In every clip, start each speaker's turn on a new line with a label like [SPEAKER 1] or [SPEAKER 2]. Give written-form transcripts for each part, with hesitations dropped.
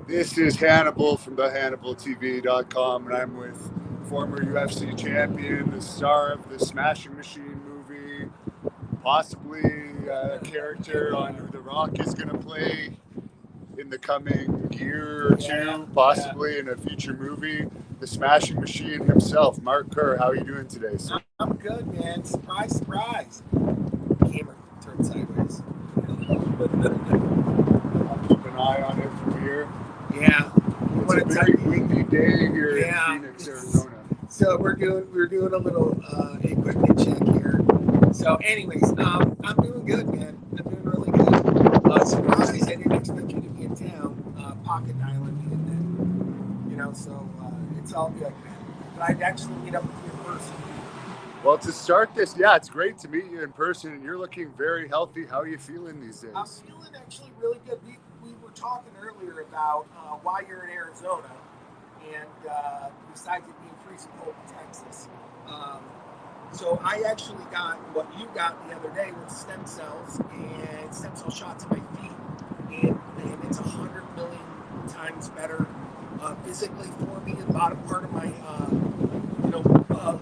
[SPEAKER 1] This is Hannibal from thehannibaltv.com, and I'm with former UFC champion, the star of the Smashing Machine movie, possibly a character on who The Rock is going to play in the coming year or two, possibly in a future movie. The Smashing Machine himself, Mark Kerr. How are you doing today, sir?
[SPEAKER 2] I'm good, man. Surprise, surprise. Camera turned sideways.
[SPEAKER 1] I'll keep an eye on it from here.
[SPEAKER 2] Yeah.
[SPEAKER 1] It's a very windy day here in Phoenix, Arizona.
[SPEAKER 2] So we're doing a little equipment check here. So, anyways, I'm doing good, man. I'm doing really good. Surprise! I didn't expect you to be in town. Pocket dialing me, and then so it's all good, man. But I'd actually meet up with you in person.
[SPEAKER 1] Well, to start this, yeah, it's great to meet you in person, and you're looking very healthy. How are you feeling these days?
[SPEAKER 2] I'm feeling actually really good. We were talking earlier about why you're in Arizona, and besides it being freezing cold in Texas. So I actually got what you got the other day with stem cells and stem cell shots in my feet, and it's 100 million times better physically for me. The bottom part of my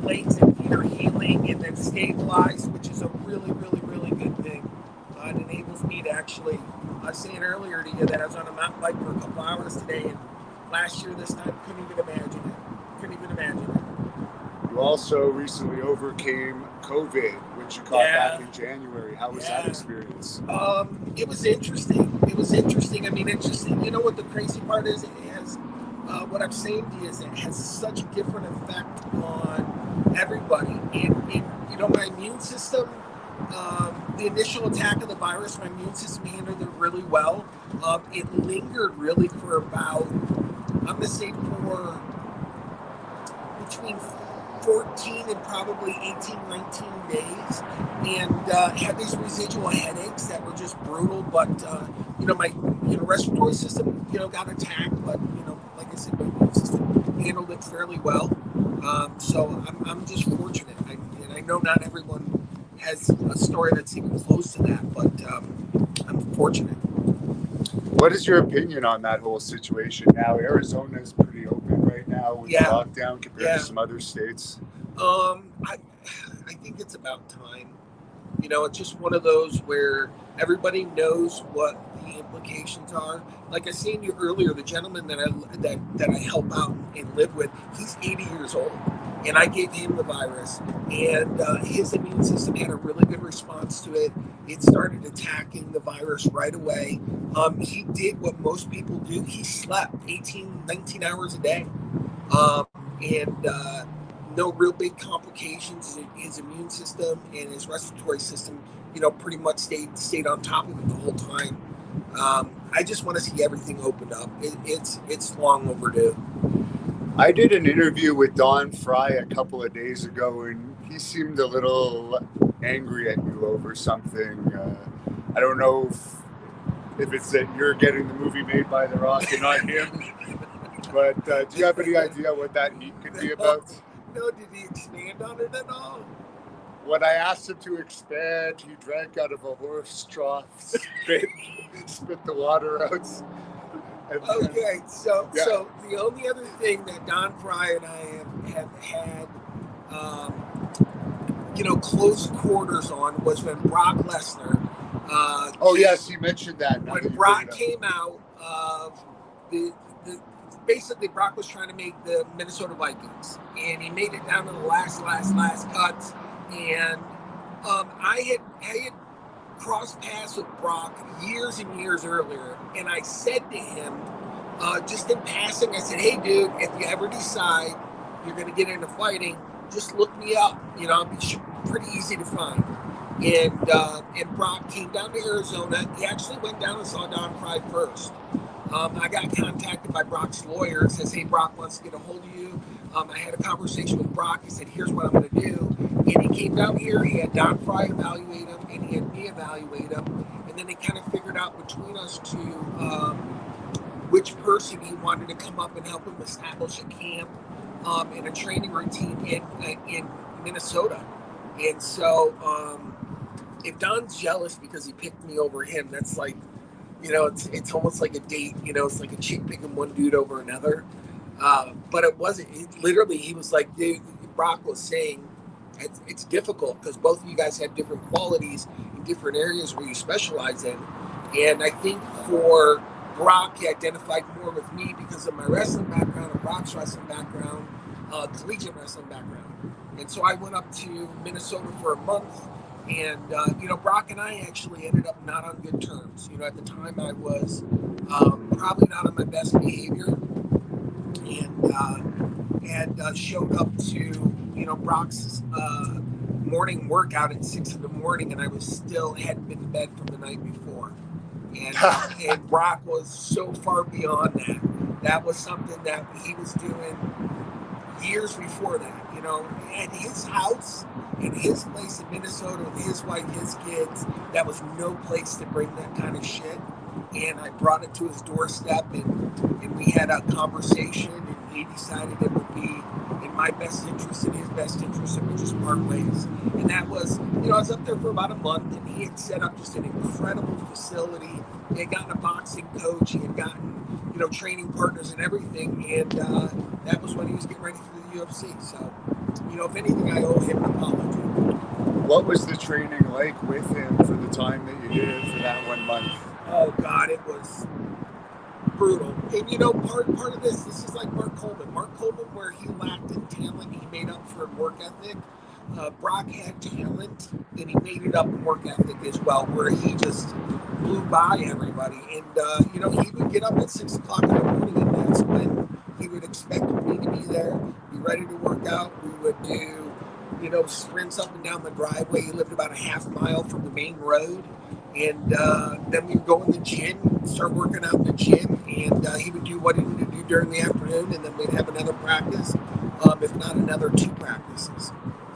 [SPEAKER 2] legs and feet are healing and then stabilized, which is a really, really, really good thing. It enables me to actually, I was saying earlier to you that I was on a mountain bike for a couple hours today, and last year this time, couldn't even imagine it.
[SPEAKER 1] You also recently overcame COVID, which you caught back in January. How was that experience?
[SPEAKER 2] It was interesting. I mean, interesting. You know what the crazy part is? It has, what I'm saying to you is it has such a different effect on everybody. And my immune system, the initial attack of the virus, my immune system handled it really well. It lingered really for about, I'm going to say for between 14 and probably 18, 19 days, and had these residual headaches that were just brutal. But my respiratory system got attacked, but like I said, my immune system handled it fairly well. So I'm just fortunate, and I know not everyone has a story that's even close to that, but I'm fortunate.
[SPEAKER 1] What is your opinion on that whole situation now? Arizona is pretty open right now with lockdown compared to some other states.
[SPEAKER 2] I think it's about time. It's just one of those where everybody knows what the implications are. Like I seen you earlier, the gentleman that I help out and live with, he's 80 years old, and I gave him the virus, and his immune system had a really good response to it. It started attacking the virus right away. He did what most people do. He slept 18, 19 hours a day, and no real big complications. His immune system and his respiratory system, pretty much stayed on top of it the whole time. I just want to see everything opened up. It's long overdue.
[SPEAKER 1] I did an interview with Don Fry a couple of days ago, and he seemed a little angry at you over something. I don't know if it's that you're getting the movie made by The Rock and not him, but do you have any idea what that heat could be about?
[SPEAKER 2] No, did he expand on it at all?
[SPEAKER 1] When I asked him to expand, he drank out of a horse trough, spit the water out.
[SPEAKER 2] Okay, so the only other thing that Don Fry and I have had, close quarters on was when Brock Lesnar.
[SPEAKER 1] Yes, you mentioned that.
[SPEAKER 2] When Brock came out, basically Brock was trying to make the Minnesota Vikings, and he made it down to the last cuts. And I had crossed paths with Brock years and years earlier, and I said to him, just in passing, I said, "Hey, dude, if you ever decide you're going to get into fighting, just look me up. I'll be pretty easy to find." And Brock came down to Arizona. He actually went down and saw Don Fry first. I got contacted by Brock's lawyer. Says, "Hey, Brock wants to get a hold of you." I had a conversation with Brock. He said, "Here's what I'm going to do." And he came down here. He had Don Fry evaluate him, and he had me evaluate him. And then they kind of figured out between us two which person he wanted to come up and help him establish a camp and a training routine in Minnesota. And so if Don's jealous because he picked me over him, that's like it's almost like a date. It's like a chick picking one dude over another. But it wasn't. Literally, he was like, dude, Brock was saying, it's difficult because both of you guys have different qualities in different areas where you specialize in. And I think for Brock, he identified more with me because of my wrestling background and Brock's wrestling background, collegiate wrestling background. And so I went up to Minnesota for a month. And, Brock and I actually ended up not on good terms. At the time I was probably not on my best behavior and showed up to, Brock's morning workout at 6 a.m. and I hadn't been to bed from the night before. And Brock was so far beyond that. That was something that he was doing years before that, at his house, in his place in Minnesota with his wife, his kids. That was no place to bring that kind of shit. And I brought it to his doorstep, and we had a conversation, and he decided it would be in my best interest and his best interest, and we just part ways. And that was, I was up there for about a month, and he had set up just an incredible facility. He had gotten a boxing coach, he had gotten, training partners and everything, and that was when he was getting ready for the UFC. So, if anything, I owe him an apology.
[SPEAKER 1] What was the training like with him for the time that you did it for that 1 month?
[SPEAKER 2] Oh God, it was brutal. And part of this is like Mark Coleman. Mark Coleman, where he lacked in talent, he made up for in work ethic. Brock had talent, and he made it up in work ethic as well, where he just blew by everybody. And he would get up at 6 o'clock in the morning, and that's when he would expect me to be there, be ready to work out. We would do, sprints up and down the driveway. He lived about a half mile from the main road. And then we would go in the gym, start working out in the gym, and he would do what he needed to do during the afternoon, and then we'd have another practice, if not another 2 practices.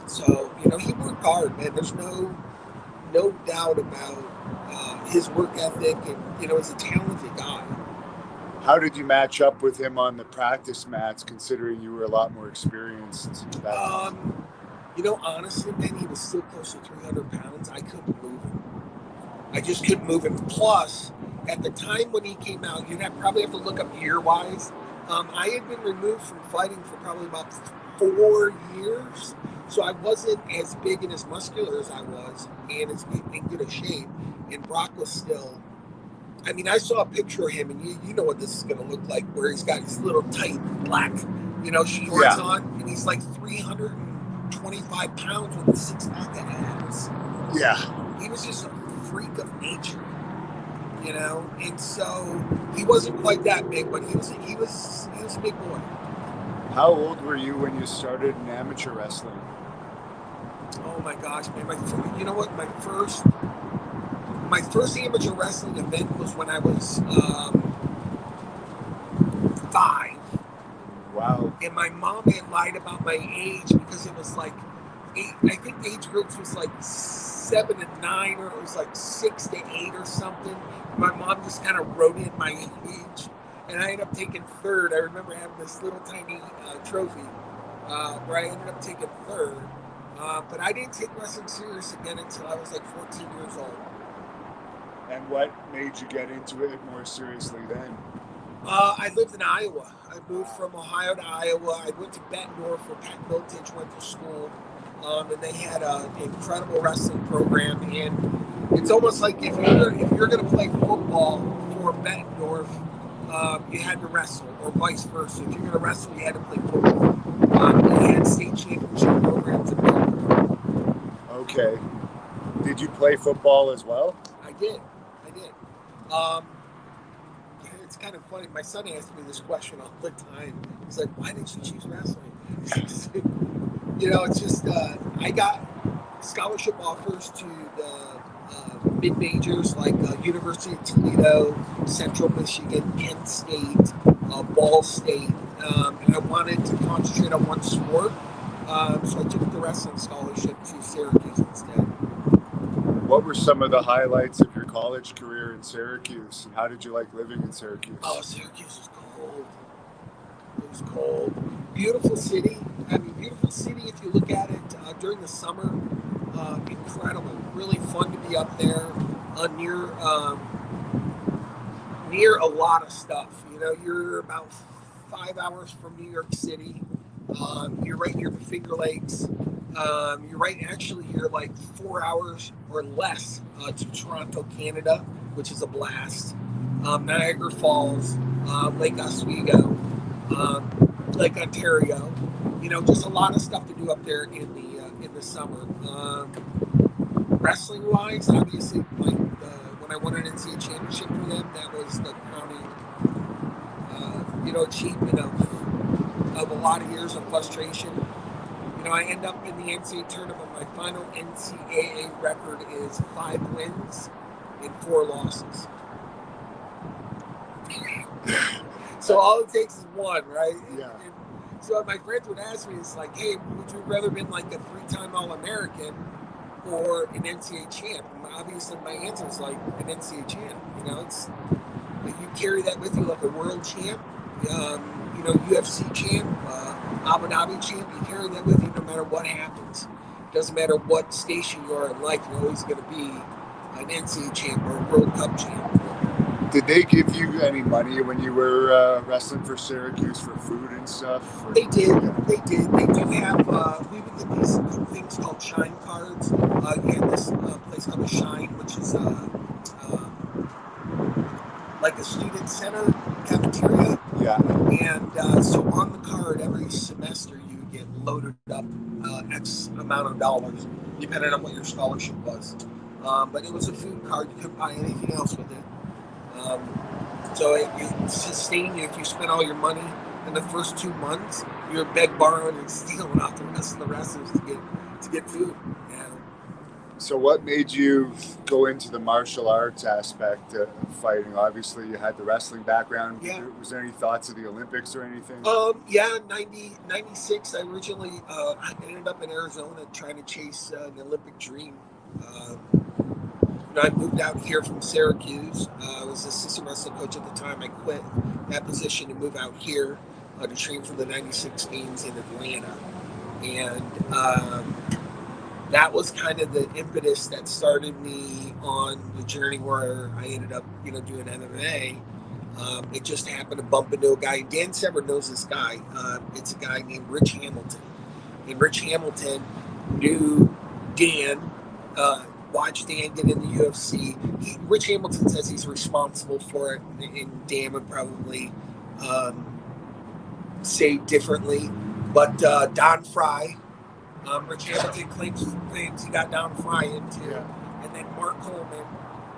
[SPEAKER 2] So, he worked hard, man. There's no doubt about his work ethic, and, he's a talented guy.
[SPEAKER 1] How did you match up with him on the practice mats, considering you were a lot more experienced?
[SPEAKER 2] Honestly, man, he was still close to 300 pounds. I couldn't move him. I just couldn't move him. Plus, at the time when he came out, probably have to look up year-wise. I had been removed from fighting for probably about 4 years. So I wasn't as big and as muscular as I was, and as in good a shape. And Brock was still, I saw a picture of him, and you know what this is going to look like, where he's got his little tight black, shorts on, and he's like 325 pounds with a 6-pack of abs.
[SPEAKER 1] Yeah.
[SPEAKER 2] He was just a freak of nature, and so he wasn't quite that big, but he was a big boy.
[SPEAKER 1] How old were you when you started in amateur wrestling?
[SPEAKER 2] Oh my gosh, man! My first amateur wrestling event was when I was 5.
[SPEAKER 1] Wow!
[SPEAKER 2] And my mom had lied about my age because it was like 8. I think the age groups was like 7 and 9, or it was like 6 to 8 or something. My mom just kind of wrote in my age, and I ended up taking 3rd. I remember having this little tiny trophy where I ended up taking 3rd. But I didn't take wrestling serious again until I was like 14 years old.
[SPEAKER 1] And what made you get into it more seriously then?
[SPEAKER 2] I lived in Iowa. I moved from Ohio to Iowa. I went to Bettendorf, where Pat Miltich went to school. And they had an incredible wrestling program. And it's almost like if you're going to play football for Bettendorf, you had to wrestle, or vice versa. If you're going to wrestle, you had to play football. They had state championship programs in Bettendorf.
[SPEAKER 1] Okay. Did you play football as well?
[SPEAKER 2] I did. It's kind of funny. My son asks me this question all the time. He's like, "Why did you choose wrestling?" It's just I got scholarship offers to the mid majors like University of Toledo, Central Michigan, Kent State, Ball State, and I wanted to concentrate on one sport, so I took the wrestling scholarship to Syracuse instead.
[SPEAKER 1] What were some of the highlights of your college career in Syracuse, and how did you like living in Syracuse?
[SPEAKER 2] Oh, Syracuse was cold. It was cold. Beautiful city. Beautiful city if you look at it during the summer. Incredible. Really fun to be up there near near a lot of stuff. You know, you're about 5 hours from New York City. You're right near the Finger Lakes. You're like 4 hours or less to Toronto, Canada, which is a blast. Niagara Falls, Lake Oswego, Lake Ontario. You know, just a lot of stuff to do up there in the summer. Wrestling wise, obviously, when I won an NCAA championship for them, that was the crowning, achievement of a lot of years of frustration. You know, I end up in the NCAA tournament. My final NCAA record is 5 wins and 4 losses. So all it takes is one, right?
[SPEAKER 1] Yeah.
[SPEAKER 2] And so my friends would ask me, it's like, hey, would you rather been like a 3-time All-American or an NCAA champ? And obviously my answer is like an NCAA champ. You know, it's like you carry that with you like a world champ, UFC champ, Abu Dhabi champ. You carry that with you no matter what happens. Doesn't matter what station you are in life, you're always going to be an NCAA champ or a World Cup champ.
[SPEAKER 1] Did they give you any money when you were wrestling for Syracuse for food and stuff?
[SPEAKER 2] They did. Yeah. They did. They do have, we would get these things called Shine cards. You had this place called the Shine, which is like a student center cafeteria.
[SPEAKER 1] Yeah.
[SPEAKER 2] And so on the card, every semester you would get loaded up X amount of dollars, depending on what your scholarship was. But it was a food card. You couldn't buy anything else with it. So it sustained you. If you spent all your money in the first 2 months, you were beg, borrowing, and stealing off the rest of the wrestlers to get food. Yeah.
[SPEAKER 1] So what made you go into the martial arts aspect of fighting? Obviously, you had the wrestling background.
[SPEAKER 2] Yeah.
[SPEAKER 1] Was there any thoughts of the Olympics or anything?
[SPEAKER 2] 96, I originally I ended up in Arizona trying to chase an Olympic dream. I moved out here from Syracuse. I was assistant wrestling coach at the time. I quit that position to move out here to train for the 96 games in Atlanta. And that was kind of the impetus that started me on the journey where I ended up, doing MMA. It just happened to bump into a guy. Dan Sever knows this guy. It's a guy named Rich Hamilton. And Rich Hamilton knew Dan, watched Dan get in the UFC. Rich Hamilton says he's responsible for it, and Dan would probably say differently. But Don Fry, Rich Hamilton claims he got Don Fry into, and then Mark Coleman,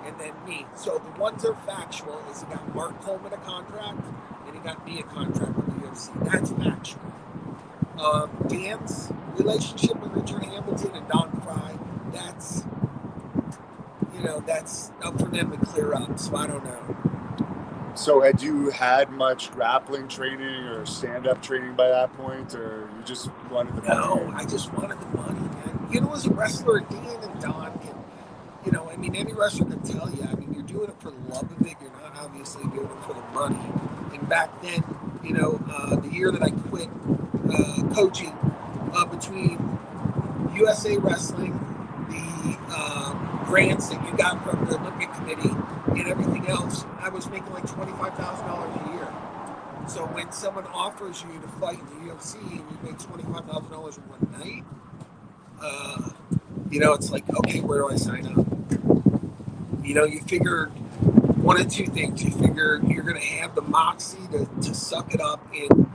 [SPEAKER 2] and then me. So the ones that are factual is he got Mark Coleman a contract, and he got me a contract with the UFC. That's factual. Dan's relationship with Richard Hamilton and Don Fry, that's up for them to clear up. So I don't know.
[SPEAKER 1] So had you had much grappling training or stand-up training by that point, or you just wanted the money?
[SPEAKER 2] No, I just wanted the money, man. As a wrestler, Dan and Don can, any wrestler can tell you, you're doing it for the love of it. You're not obviously doing it for the money. And back then, the year that I quit coaching, between USA Wrestling, the grants that you got from the Olympic Committee, and everything else, I was making like $25,000 a year. So when someone offers you to fight in the UFC and you make $25,000 in one night, it's like, okay, where do I sign up? You figure one of two things. You figure you're going to have the moxie to suck it up and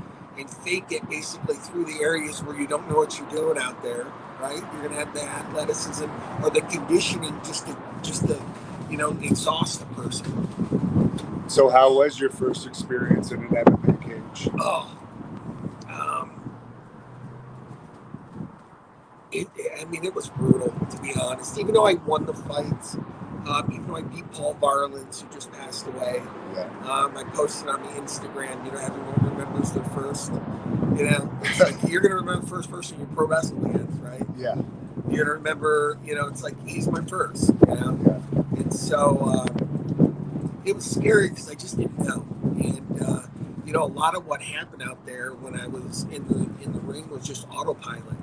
[SPEAKER 2] fake it basically through the areas where you don't know what you're doing out there, right? You're going to have the athleticism or the conditioning just to exhaust the person.
[SPEAKER 1] So how was your first experience in an MMA cage?
[SPEAKER 2] It was brutal, to be honest. Even though I won the fights, even though I beat Paul Barlins, who just passed away, I posted on the Instagram, everyone remembers their first. It's like you're going to remember the first person you're pro wrestling against, right? Yeah. You're going to remember, it's like, he's my first, Yeah. And so it was scary because I just didn't know. And, a lot of what happened out there when I was in the ring was just autopilot.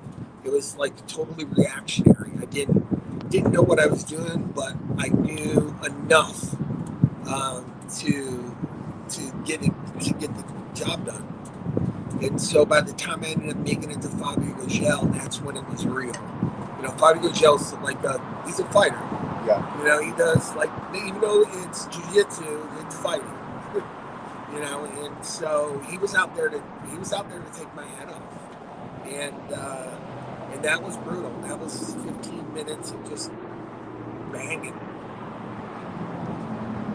[SPEAKER 2] It was like totally reactionary. I didn't know what I was doing, but I knew enough to get the job done. And so by the time I ended up making it to Fabio Gugel, that's when it was real. You know, Fabio Gugel's like he's a fighter.
[SPEAKER 1] Yeah.
[SPEAKER 2] You know, he does, like, even though it's jiu-jitsu, it's fighting. You know, and so he was out there to take my head off. And that was brutal. That was 15 minutes of just banging.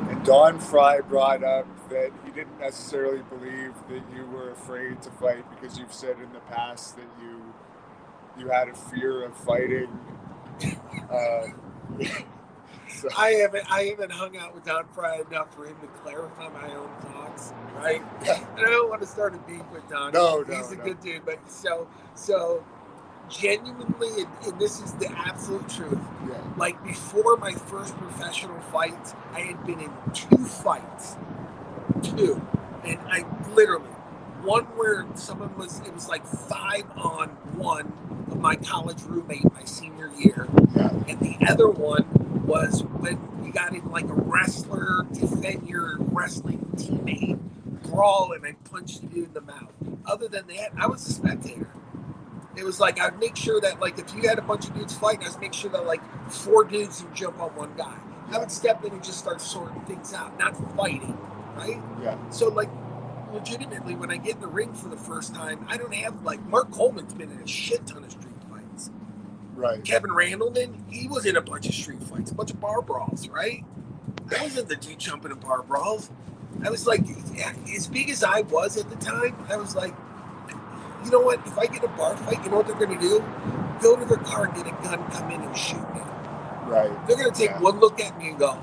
[SPEAKER 1] And Don Fry brought up that he didn't necessarily believe that you were afraid to fight because you've said in the past that you had a fear of fighting. So.
[SPEAKER 2] I haven't hung out with Don Fry enough for him to clarify my own thoughts, right? And I don't want to start a beef with Don. He's a good dude, but so genuinely, and this is the absolute truth.
[SPEAKER 1] Yeah.
[SPEAKER 2] Like, before my first professional fight, I had been in 2 fights. 2. And I literally, one where it was like 5-on-1 of my college roommate my senior year.
[SPEAKER 1] Yeah.
[SPEAKER 2] And the other one was when we got in like a wrestler defend your wrestling teammate brawl, and I punched the dude in the mouth. Other than that, I was a spectator. It was like, I'd make sure that, like, if you had a bunch of dudes fighting, I'd make sure that like 4 dudes would jump on one guy. I would step in and just start sorting things out, not fighting, right?
[SPEAKER 1] Yeah.
[SPEAKER 2] So, like, legitimately, when I get in the ring for the first time, I don't have, like, Mark Coleman's been in a shit ton of street fights.
[SPEAKER 1] Right.
[SPEAKER 2] Kevin Randleman, he was in a bunch of street fights, a bunch of bar brawls, right? I wasn't the dude jumping in bar brawls. I was like, as big as I was at the time, I was like, you know what? If I get a bar fight, you know what they're going to do? Go to their car and get a gun, come in and shoot me.
[SPEAKER 1] Right.
[SPEAKER 2] They're going to take one look at me and go,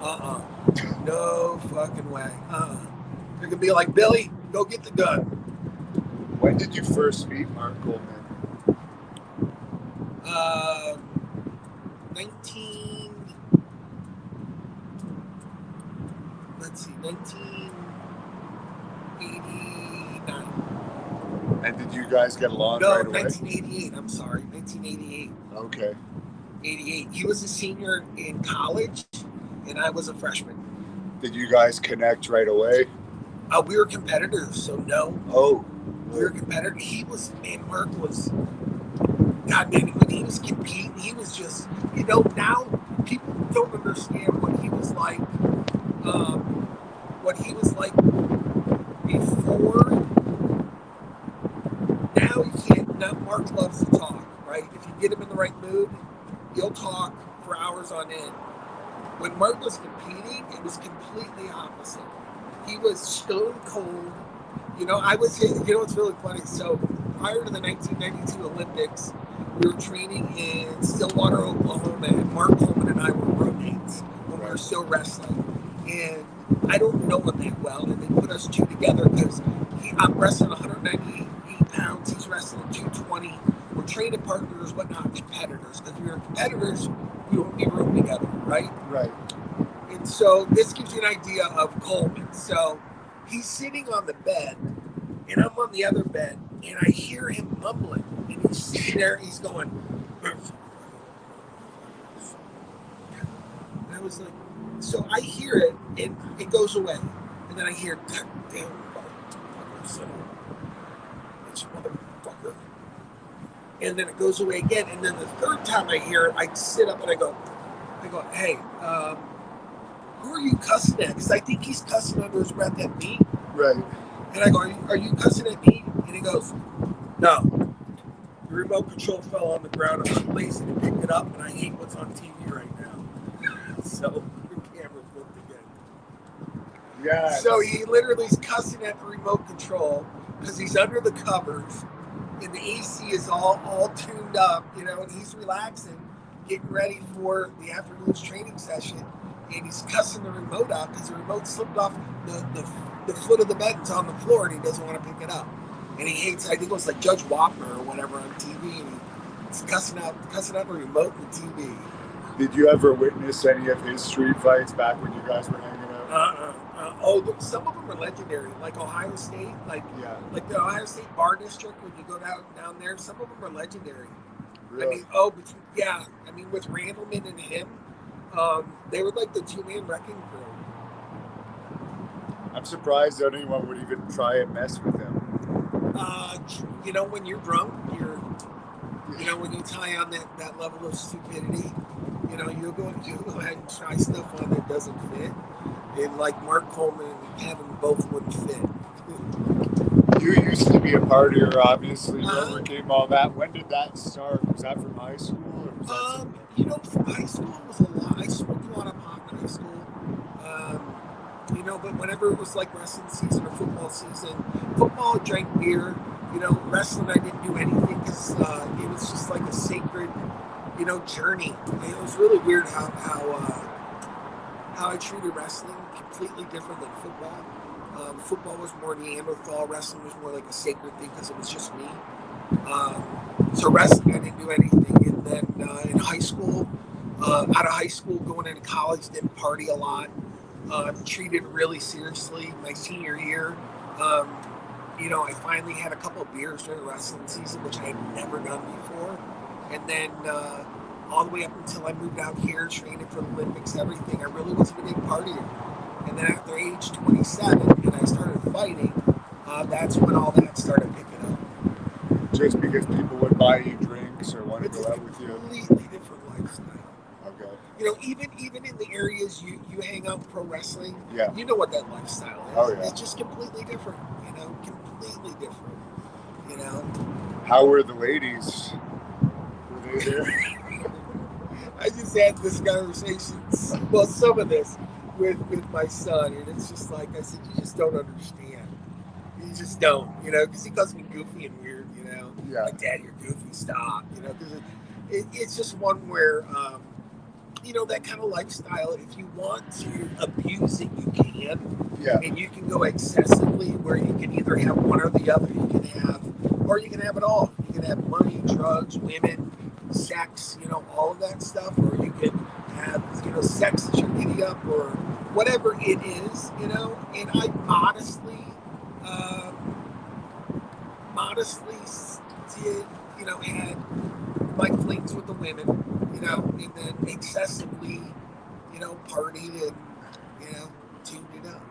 [SPEAKER 2] no fucking way. They're going to be like, Billy, go get the gun.
[SPEAKER 1] When did you first meet Mark Coleman?
[SPEAKER 2] 1989.
[SPEAKER 1] And did you guys get along
[SPEAKER 2] No,
[SPEAKER 1] right away?
[SPEAKER 2] 1988. I'm sorry, 1988.
[SPEAKER 1] Okay.
[SPEAKER 2] 88. He was a senior in college, and I was a freshman.
[SPEAKER 1] Did you guys connect right away?
[SPEAKER 2] We were competitors, so no.
[SPEAKER 1] Oh.
[SPEAKER 2] We were competitors. Mark was, God, man, when he was competing, he was just, you know, now people don't understand what he was like before. Now you can't. Now Mark loves to talk, right? If you get him in the right mood, he'll talk for hours on end. When Mark was competing, it was completely opposite. He was stone cold. You know, you know what's really funny? So prior to the 1992 Olympics, we were training in Stillwater, Oklahoma, and Mark Coleman and I were roommates when we were still wrestling. And I don't know him that well, and they put us 2 together because I'm wrestling 198 pounds, he's wrestling 220. We're training partners, but not competitors. Because if we were competitors, we wouldn't be roomed together, right?
[SPEAKER 1] Right.
[SPEAKER 2] And so this gives you an idea of Coleman. So he's sitting on the bed, and I'm on the other bed, and I hear him mumbling. And he's sitting there, he's going, and I was like, so I hear it, and it goes away. And then I hear, God damn, motherfucker. And then it goes away again. And then the third time I hear it, I sit up and I go, hey, who are you cussing at? Because I think he's cussing under his breath at me.
[SPEAKER 1] Right.
[SPEAKER 2] And I go, are you cussing at me? And he goes, no. The remote control fell on the ground. I'm too lazy to pick it up, and I hate what's on TV right now. So the camera flipped again.
[SPEAKER 1] Yeah.
[SPEAKER 2] So he literally is cussing at the remote control because he's under the covers, and the AC is all tuned up, you know, and he's relaxing, getting ready for the afternoon's training session, and he's cussing the remote out because the remote slipped off the foot of the bed. It's on the floor, and he doesn't want to pick it up. And he hates, I think it was like Judge Wapner or whatever on TV, and he's cussing out the remote and the TV.
[SPEAKER 1] Did you ever witness any of his street fights back when you guys were hanging out?
[SPEAKER 2] Some of them are legendary, like Ohio State, like the Ohio State Bar District. When you go down there, some of them are legendary.
[SPEAKER 1] Really?
[SPEAKER 2] I mean, with Randleman and him, they were like the 2-man wrecking crew.
[SPEAKER 1] I'm surprised that anyone would even try and mess with him.
[SPEAKER 2] When you're drunk, when you tie on that level of stupidity, you'll go ahead and try stuff on that doesn't fit. And like Mark Coleman and Kevin both wouldn't fit.
[SPEAKER 1] You used to be a partier, obviously. You overcame all that. When did that start? Was that from high school? Or was that
[SPEAKER 2] from high school it was a lot. I smoked a lot of pot in high school. But whenever it was like wrestling season or football season, football, I drank beer. Wrestling, I didn't do anything because it was just like a sacred, journey. It was really weird how I treated wrestling, completely different than football. Football was more Neanderthal. Wrestling was more like a sacred thing because it was just me. So wrestling, I didn't do anything. And then in high school, out of high school, going into college, didn't party a lot. Treated really seriously. My senior year, I finally had a couple of beers during wrestling season, which I had never done before. And then all the way up until I moved out here, training for the Olympics, everything, I really wasn't a big partier. And then after age 27, and I started fighting, that's when all that started picking up.
[SPEAKER 1] Just because people would buy you drinks or want to go out with you?
[SPEAKER 2] It's a completely different lifestyle.
[SPEAKER 1] Okay.
[SPEAKER 2] Even in the areas you hang out in pro wrestling,
[SPEAKER 1] yeah.
[SPEAKER 2] You know what that lifestyle is.
[SPEAKER 1] Oh, yeah.
[SPEAKER 2] It's just completely different, completely different,
[SPEAKER 1] How were the ladies? Were they there?
[SPEAKER 2] I just had this conversation, well, some of this, with my son, and it's just like, I said, you just don't understand. You just don't, because he calls me goofy and weird,
[SPEAKER 1] Yeah.
[SPEAKER 2] Like, Dad, you're goofy, stop, because it's just one where, that kind of lifestyle, if you want to abuse it, you can.
[SPEAKER 1] Yeah.
[SPEAKER 2] And you can go excessively where you can either have one or the other. You can have it all. You can have money, drugs, women, sex, all of that stuff. Or you can have, sex that you're giddy up or whatever it is, And I modestly did, had my flings with the women, and then excessively, partied and, tuned it up.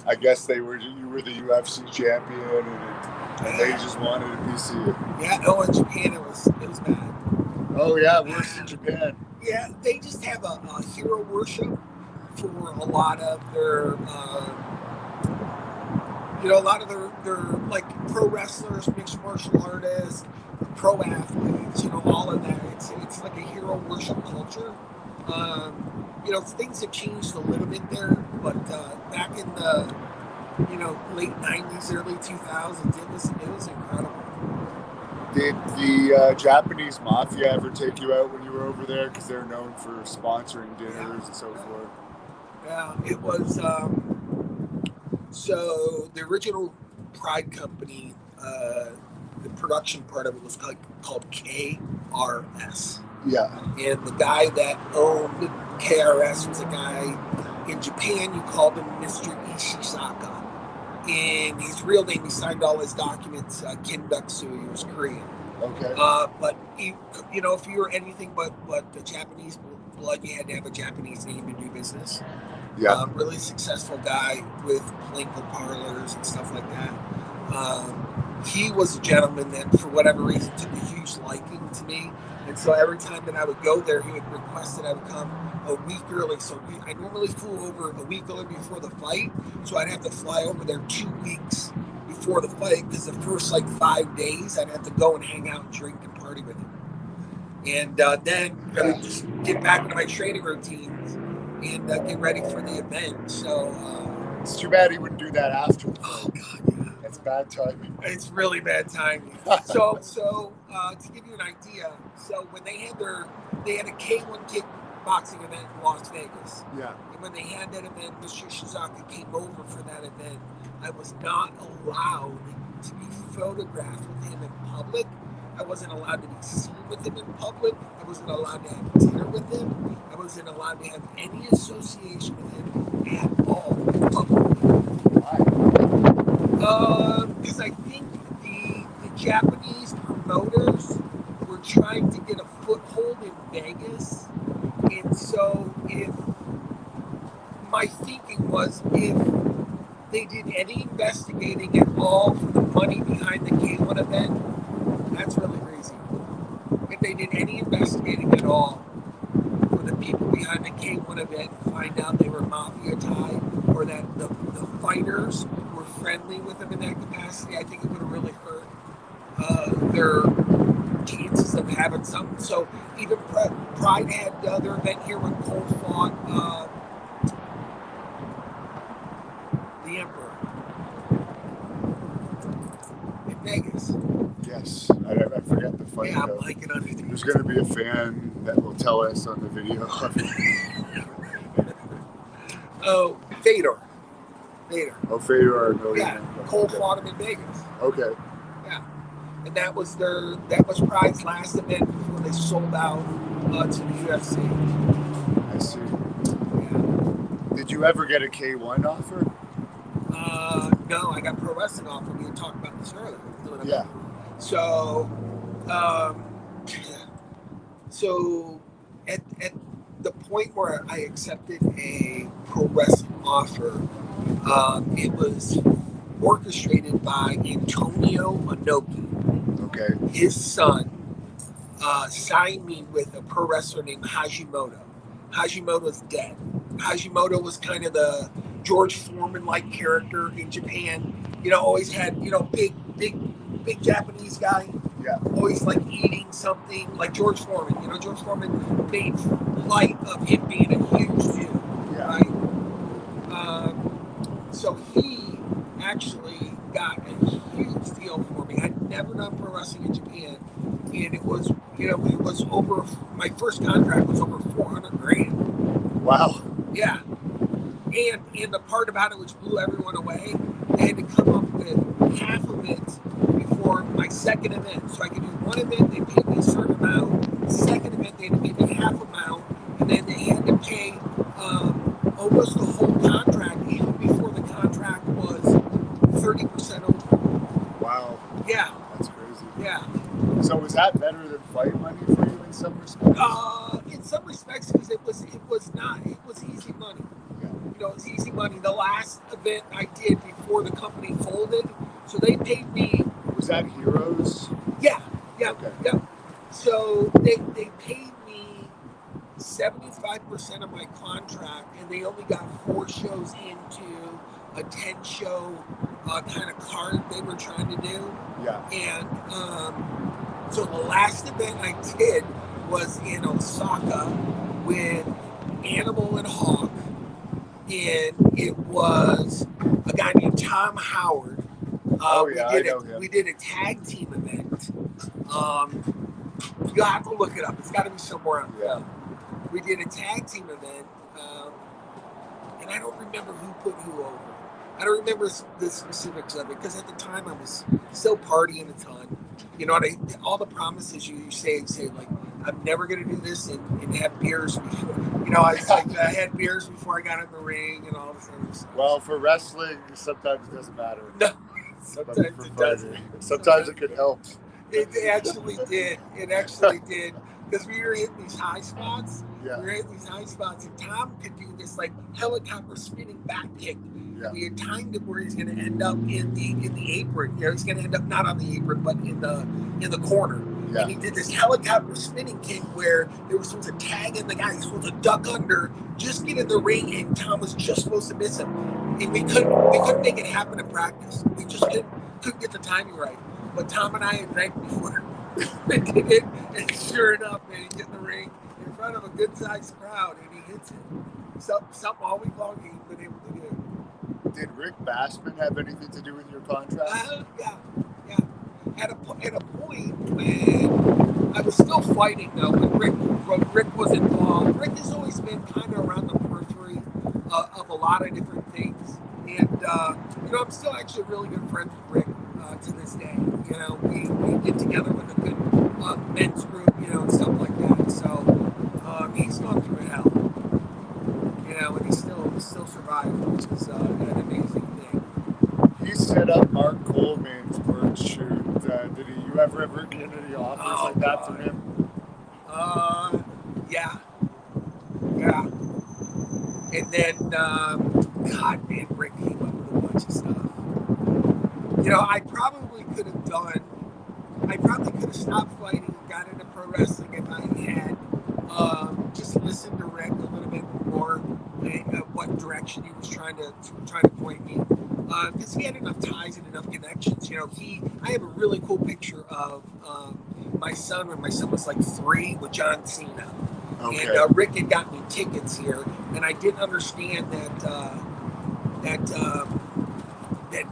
[SPEAKER 1] I guess you were the UFC champion, and they just wanted a piece of you.
[SPEAKER 2] Yeah, in Japan it was bad.
[SPEAKER 1] Oh yeah, worse in Japan.
[SPEAKER 2] Yeah, they just have a hero worship for a lot of their, their like pro wrestlers, mixed martial artists, pro athletes, all of that. It's like a hero worship culture. Things have changed a little bit there, but back in the late 90s, early 2000s, it was incredible.
[SPEAKER 1] Did the Japanese mafia ever take you out when you were over there? Because they're known for sponsoring dinners and so forth.
[SPEAKER 2] Yeah, it was. So the original Pride company, the production part of it was called KRS.
[SPEAKER 1] Yeah.
[SPEAKER 2] And the guy that owned KRS was a guy in Japan. You called him Mr. Ishizaka. And his real name, he signed all his documents, Kim Duk-soo. He was Korean.
[SPEAKER 1] Okay.
[SPEAKER 2] But if you were anything but the Japanese blood, you had to have a Japanese name to do business.
[SPEAKER 1] Yeah.
[SPEAKER 2] Really successful guy with Plinko parlors and stuff like that. He was a gentleman that, for whatever reason, took a huge liking to me. And so every time that I would go there, he would request that I would come a week early. So I normally flew over a week early before the fight. So I'd have to fly over there 2 weeks before the fight, because the first 5 days I'd have to go and hang out and drink and party with him. And then I would just get back into my training routines and get ready for the event. So
[SPEAKER 1] it's too bad he wouldn't do that after.
[SPEAKER 2] Oh God, yeah.
[SPEAKER 1] That's bad timing.
[SPEAKER 2] It's really bad timing. So to give you an idea, so when they had a K1 kickboxing event in Las Vegas.
[SPEAKER 1] Yeah.
[SPEAKER 2] And when they had that event, Mr. Shizaka came over for that event. I was not allowed to be photographed with him in public. I wasn't allowed to be seen with him in public. I wasn't allowed to have dinner with him. I wasn't allowed to have any association with him at all in public.
[SPEAKER 1] Why?
[SPEAKER 2] Because I think the Japanese promoters were trying to get a foothold in Vegas. And so my thinking was, if they did any investigating at all for the money behind the K1 event, that's really crazy. If they did any investigating at all for the people behind the K1 event, find out they were mafia tied or that the fighters were friendly with them in that capacity, I think it would have really hurt their chances of having something. So even Pride had the other event here when Cole fought the Emperor in Vegas.
[SPEAKER 1] Yes, I forget the fight.
[SPEAKER 2] Yeah, I'm blanking on it.
[SPEAKER 1] There's going to be a fan that will tell us on the video.
[SPEAKER 2] Oh, Fedor.
[SPEAKER 1] Oh, Fedor.
[SPEAKER 2] Yeah, Cole fought him in Vegas.
[SPEAKER 1] Okay.
[SPEAKER 2] Yeah, and that was Pride's last event before they sold out to the UFC.
[SPEAKER 1] I see.
[SPEAKER 2] Yeah.
[SPEAKER 1] Did you ever get a K1 offer?
[SPEAKER 2] No, I got pro wrestling offer. We had talked about this earlier.
[SPEAKER 1] Yeah.
[SPEAKER 2] So, so at the point where I accepted a pro wrestling offer, it was orchestrated by Antonio Inoki.
[SPEAKER 1] Okay.
[SPEAKER 2] His son signed me with a pro wrestler named Hashimoto. Hashimoto's dead. Hashimoto was kind of the George Foreman-like character in Japan. You know, always had, you know, big Japanese guy.
[SPEAKER 1] Yeah.
[SPEAKER 2] Always like eating something like George Foreman. You know, George Foreman made light of him being a huge dude.
[SPEAKER 1] Yeah.
[SPEAKER 2] Right? So he actually got a huge deal for me. I'd never done pro wrestling in Japan. And it was, you know, it was over, my first contract was over $400,000.
[SPEAKER 1] Wow.
[SPEAKER 2] Yeah. And the part about it which blew everyone away, they had to come up with half of it before my second event. So I could do one event, they paid me a certain amount. Second event, they had to pay me half amount. And then they had to pay almost the whole contract, even before the contract was 30% over.
[SPEAKER 1] Wow.
[SPEAKER 2] Yeah.
[SPEAKER 1] That's crazy.
[SPEAKER 2] Yeah.
[SPEAKER 1] So was that better than fight money for you in some respects?
[SPEAKER 2] In some respects, because it was easy money.
[SPEAKER 1] Yeah.
[SPEAKER 2] You know, it was easy money. The last event I did before the company folded, so they paid me.
[SPEAKER 1] Was that Heroes?
[SPEAKER 2] Yeah.
[SPEAKER 1] Okay.
[SPEAKER 2] Yeah. So they paid me 75% of my contract, and they only got 4 shows into a 10-show kind of card they were trying to do.
[SPEAKER 1] Yeah.
[SPEAKER 2] And so the last event I did was in Osaka with Animal and Hawk, and it was a guy named Tom Howard.
[SPEAKER 1] I know him.
[SPEAKER 2] We did a tag team event. You'll have to look it up. It's got to be somewhere on film. We did a tag team event, and I don't remember who put who over. I don't remember the specifics of it because at the time I was still partying a ton. You know, all the promises you say like, I'm never going to do this and have beers before. You know, I had beers before I got in the ring and all this other stuff.
[SPEAKER 1] Well, for wrestling, sometimes it doesn't matter.
[SPEAKER 2] No, sometimes it doesn't.
[SPEAKER 1] Sometimes it could help.
[SPEAKER 2] It actually did. It actually did. Because we were hitting these high spots.
[SPEAKER 1] Yeah.
[SPEAKER 2] We were hitting these high spots, and Tom could do this like helicopter spinning back kick.
[SPEAKER 1] Yeah.
[SPEAKER 2] We had timed it where he's going to end up in the apron. You know, he's going to end up not on the apron, but in the corner.
[SPEAKER 1] Yeah.
[SPEAKER 2] And he did this helicopter spinning kick where they were supposed to tag in the guy. He was supposed to duck under, just get in the ring, and Tom was just supposed to miss him. And we couldn't make it happen in practice. We just couldn't get the timing right. But Tom and I had drank before we did it, and sure enough, man, he get in the ring in front of a good-sized crowd, and he hits it. Something all week long he's been able to do.
[SPEAKER 1] Did Rick Bassman have anything to do with your contract?
[SPEAKER 2] Yeah. At a point when I was still fighting though, when Rick was involved. Rick has always been kind of around the periphery of a lot of different things, and you know, I'm still actually really good friends with Rick to this day. You know, we get together with a good men's group, you know, and stuff like that. So he's gone through hell, you know, and he's still surviving, which is an amazing thing.
[SPEAKER 1] He set up Mark Coleman's work shoot. Did you ever get any offers like that from him?
[SPEAKER 2] Yeah. And then, God, man, Rick came up with a bunch bunch of stuff. I probably could have stopped fighting and got into pro wrestling if I had just listened to Rick a little bit more what direction he was trying to point me. Because he had enough ties and enough connections. I have a really cool picture of my son when my son was like 3 with John Cena.
[SPEAKER 1] Okay.
[SPEAKER 2] And Rick had got me tickets here, and I didn't understand that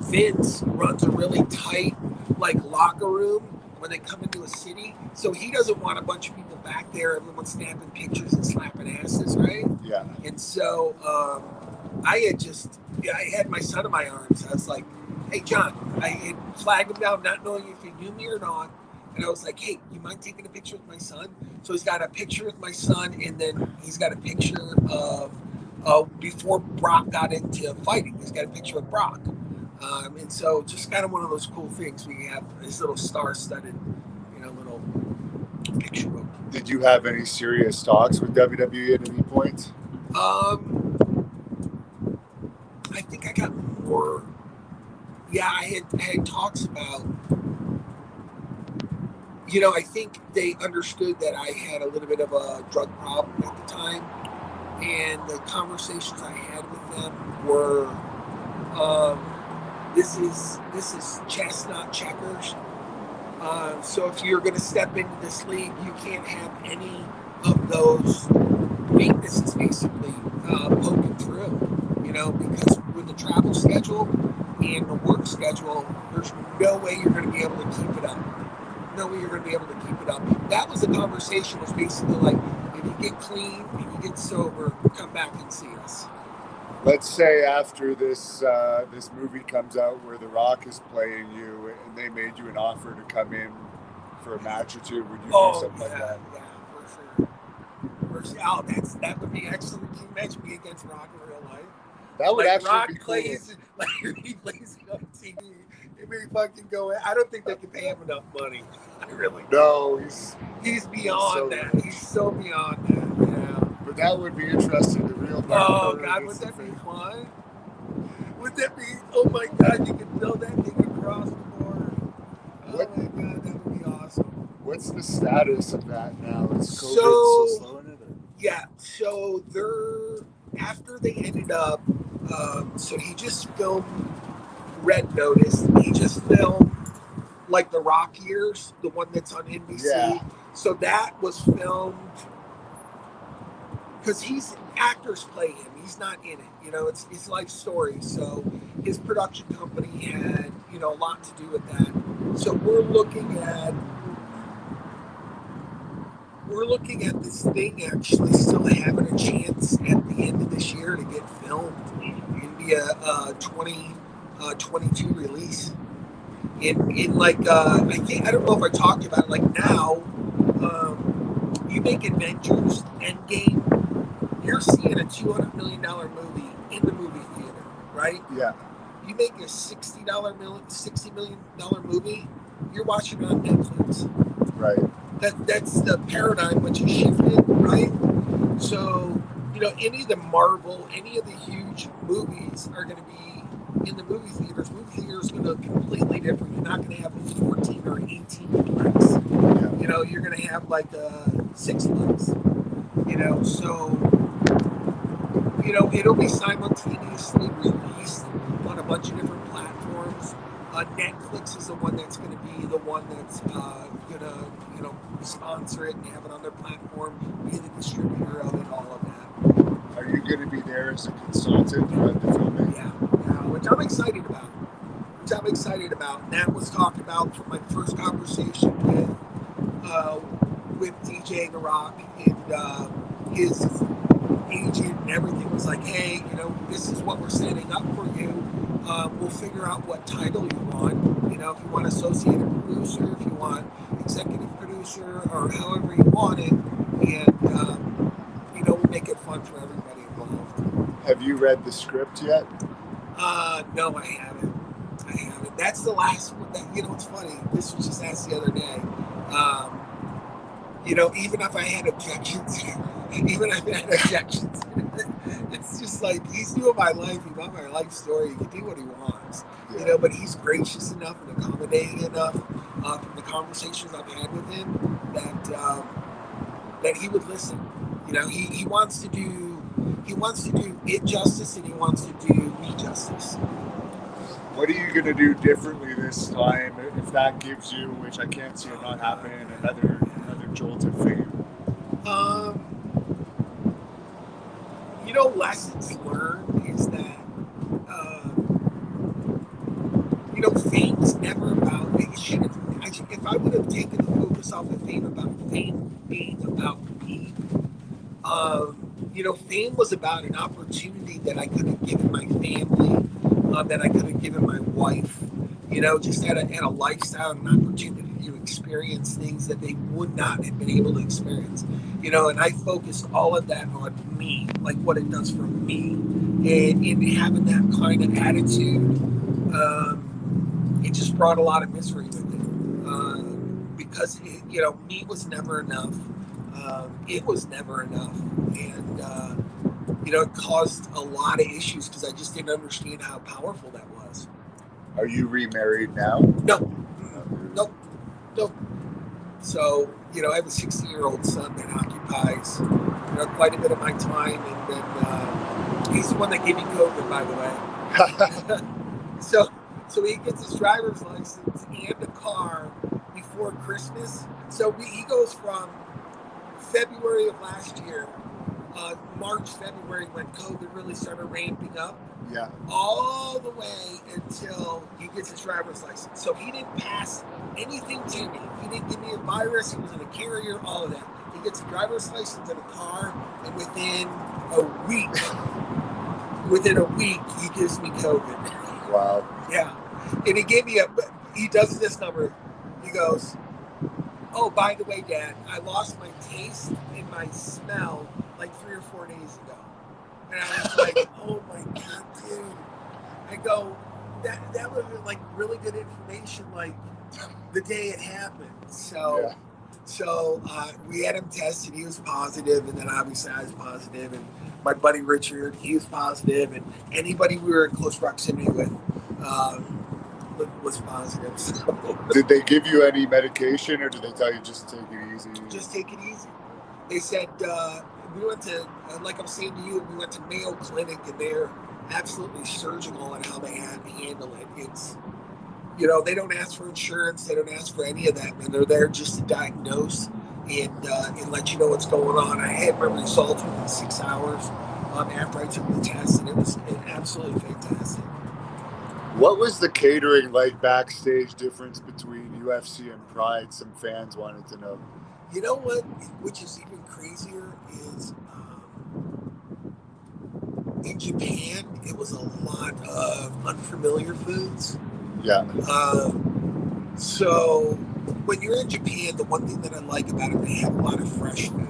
[SPEAKER 2] Vince runs a really tight locker room when they come into a city. So he doesn't want a bunch of people back there, everyone snapping pictures and slapping asses, right?
[SPEAKER 1] Yeah.
[SPEAKER 2] And so I had my son in my arms. I was like, hey, John, I had flagged him down, not knowing if he knew me or not. And I was like, hey, you mind taking a picture with my son? So he's got a picture with my son, and then he's got a picture of before Brock got into fighting. He's got a picture of Brock. And so just kind of one of those cool things where you have this little star-studded, little picture book.
[SPEAKER 1] Did you have any serious talks with WWE at any point?
[SPEAKER 2] I think I got more. Yeah, I had talks about. I think they understood that I had a little bit of a drug problem at the time, and the conversations I had with them were, this is chess, not checkers. So if you're going to step into this league, you can't have any of those weaknesses basically poking through. Because with the travel schedule and the work schedule, there's no way you're going to be able to keep it up. That was the conversation, was basically like, if you get clean and you get sober, come back and see us.
[SPEAKER 1] Let's say after this movie comes out where The Rock is playing you and they made you an offer to come in for a match or two, would you do something like that?
[SPEAKER 2] Yeah, for sure. Oh, that would be excellent. Can you imagine me against Rock in real life?
[SPEAKER 1] That would actually
[SPEAKER 2] Rock
[SPEAKER 1] be cool.
[SPEAKER 2] Plays, he plays it on TV. It may fucking go. I don't think they can pay him enough money. I really don't.
[SPEAKER 1] No,
[SPEAKER 2] he's beyond
[SPEAKER 1] so
[SPEAKER 2] that.
[SPEAKER 1] rich.
[SPEAKER 2] He's so beyond that. Yeah.
[SPEAKER 1] But that would be interesting. The real.
[SPEAKER 2] Oh God, would that be fun? Would that be? Oh my God, you could build that thing across the border. Oh my God, that would be awesome.
[SPEAKER 1] What's the status of that now? Is COVID still slowing it? Or?
[SPEAKER 2] Yeah. So after they ended up. So he just filmed Red Notice. He just filmed the Rock Years, the one that's on NBC.
[SPEAKER 1] Yeah.
[SPEAKER 2] So that was filmed because actors play him. He's not in it. It's his life story. So his production company had a lot to do with that. So we're looking at this thing actually still having a chance at the end of this year to get filmed and be a 2022 release. I don't know if I talked about it, now, you make Avengers Endgame, you're seeing a $200 million movie in the movie theater, right?
[SPEAKER 1] Yeah.
[SPEAKER 2] You make a $60 million movie, you're watching it on Netflix.
[SPEAKER 1] Right.
[SPEAKER 2] That's the paradigm which has shifted, right? So, any of the Marvel, any of the huge movies are going to be in the movie theaters. Movie theaters are going to be completely different. You're not going to have a 14 or 18 plex.
[SPEAKER 1] Yeah.
[SPEAKER 2] You're going to have a 6 plex. So, it'll be simultaneously released on a bunch of different platforms. Netflix is the one that's going to be the one that's going to, sponsor it and have it on their platform, be the distributor of it, all of that.
[SPEAKER 1] Are you going to be there as a consultant throughout the filming?
[SPEAKER 2] Yeah, which I'm excited about. And that was talked about from my first conversation with DJ The Rock, and his agent and everything was like, hey, this is what we're setting up for you. We'll figure out what title you want. If you want associated producer, if you want executive producer, or however you want it, and we'll make it fun for everybody involved.
[SPEAKER 1] Have you read the script yet?
[SPEAKER 2] No, I haven't. That's the last one. It's funny. This was just asked the other day. Even if I had objections, even I've had objections. It's just like he's doing my life. He got my life story. He can do what he wants, you know. But he's gracious enough and accommodating enough from the conversations I've had with him that he would listen. You know, he wants to do it justice, and he wants to do me justice.
[SPEAKER 1] What are you going to do differently this time if that gives you, which I can't see it not happening, another jolt of fame?
[SPEAKER 2] You know, lessons learned is that, you know, fame is never about, it shouldn't, if I would have taken the focus off of fame being about me, you know, fame was about an opportunity that I could have given my family, that I could have given my wife, you know, just had a lifestyle and an opportunity to experience things that they would not have been able to experience, you know, and I focused all of that on me, like what it does for me, and having that kind of attitude, it just brought a lot of misery with it, because it, you know, me was never enough. It was never enough, and you know, it caused a lot of issues because I just didn't understand how powerful that was.
[SPEAKER 1] Are you remarried now?
[SPEAKER 2] No. Nope. So, you know, I have a 16-year-old son that occupies, you know, quite a bit of my time, and then he's the one that gave me COVID, by the way. So he gets his driver's license and a car before Christmas. So he goes from February of last year, March, February, when COVID really started ramping up,
[SPEAKER 1] Yeah.
[SPEAKER 2] all the way until he gets his driver's license. So he didn't pass anything to me. He didn't give me a virus. He wasn't a carrier, all of that. He gets a driver's license and a car, and within a week, he gives me COVID.
[SPEAKER 1] Wow.
[SPEAKER 2] Yeah. And he does this number. He goes, "Oh, by the way, Dad, I lost my taste and my smell like 3 or 4 days ago." And I was like, "Oh my God, dude." I go, that was like really good information, like the day it happened. So we had him tested, he was positive, and then obviously I was positive, and my buddy Richard, he was positive, and anybody we were in close proximity with was positive. So.
[SPEAKER 1] Did they give you any medication, or did they tell you just take it easy?
[SPEAKER 2] Just take it easy. They said, we went to, like I'm saying to you, we went to Mayo Clinic, and they're absolutely surgical on how they had to handle it. It's, you know, they don't ask for insurance, they don't ask for any of that, and they're there just to diagnose and let you know what's going on. I had my results within 6 hours after I took the test, and it was absolutely fantastic.
[SPEAKER 1] What was the catering like backstage difference between UFC and Pride? Some fans wanted to know.
[SPEAKER 2] You know what, which is even crazier, is in Japan, it was a lot of unfamiliar foods.
[SPEAKER 1] Yeah.
[SPEAKER 2] So when you're in Japan, the one thing that I like about it, they have a lot of fresh food.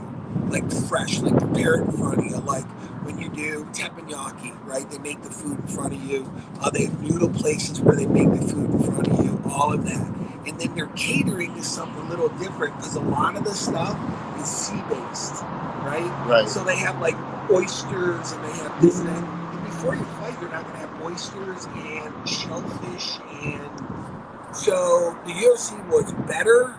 [SPEAKER 2] Like prepare it in front of you. Like when you do teppanyaki, right? They make the food in front of you. They have noodle places where they make the food in front of you. All of that. And then their catering is something a little different because a lot of the stuff is sea-based, right?
[SPEAKER 1] Right.
[SPEAKER 2] So they have like oysters and they have this and that. And before you fight, you're not going to have oysters and shellfish. And so the UFC was better,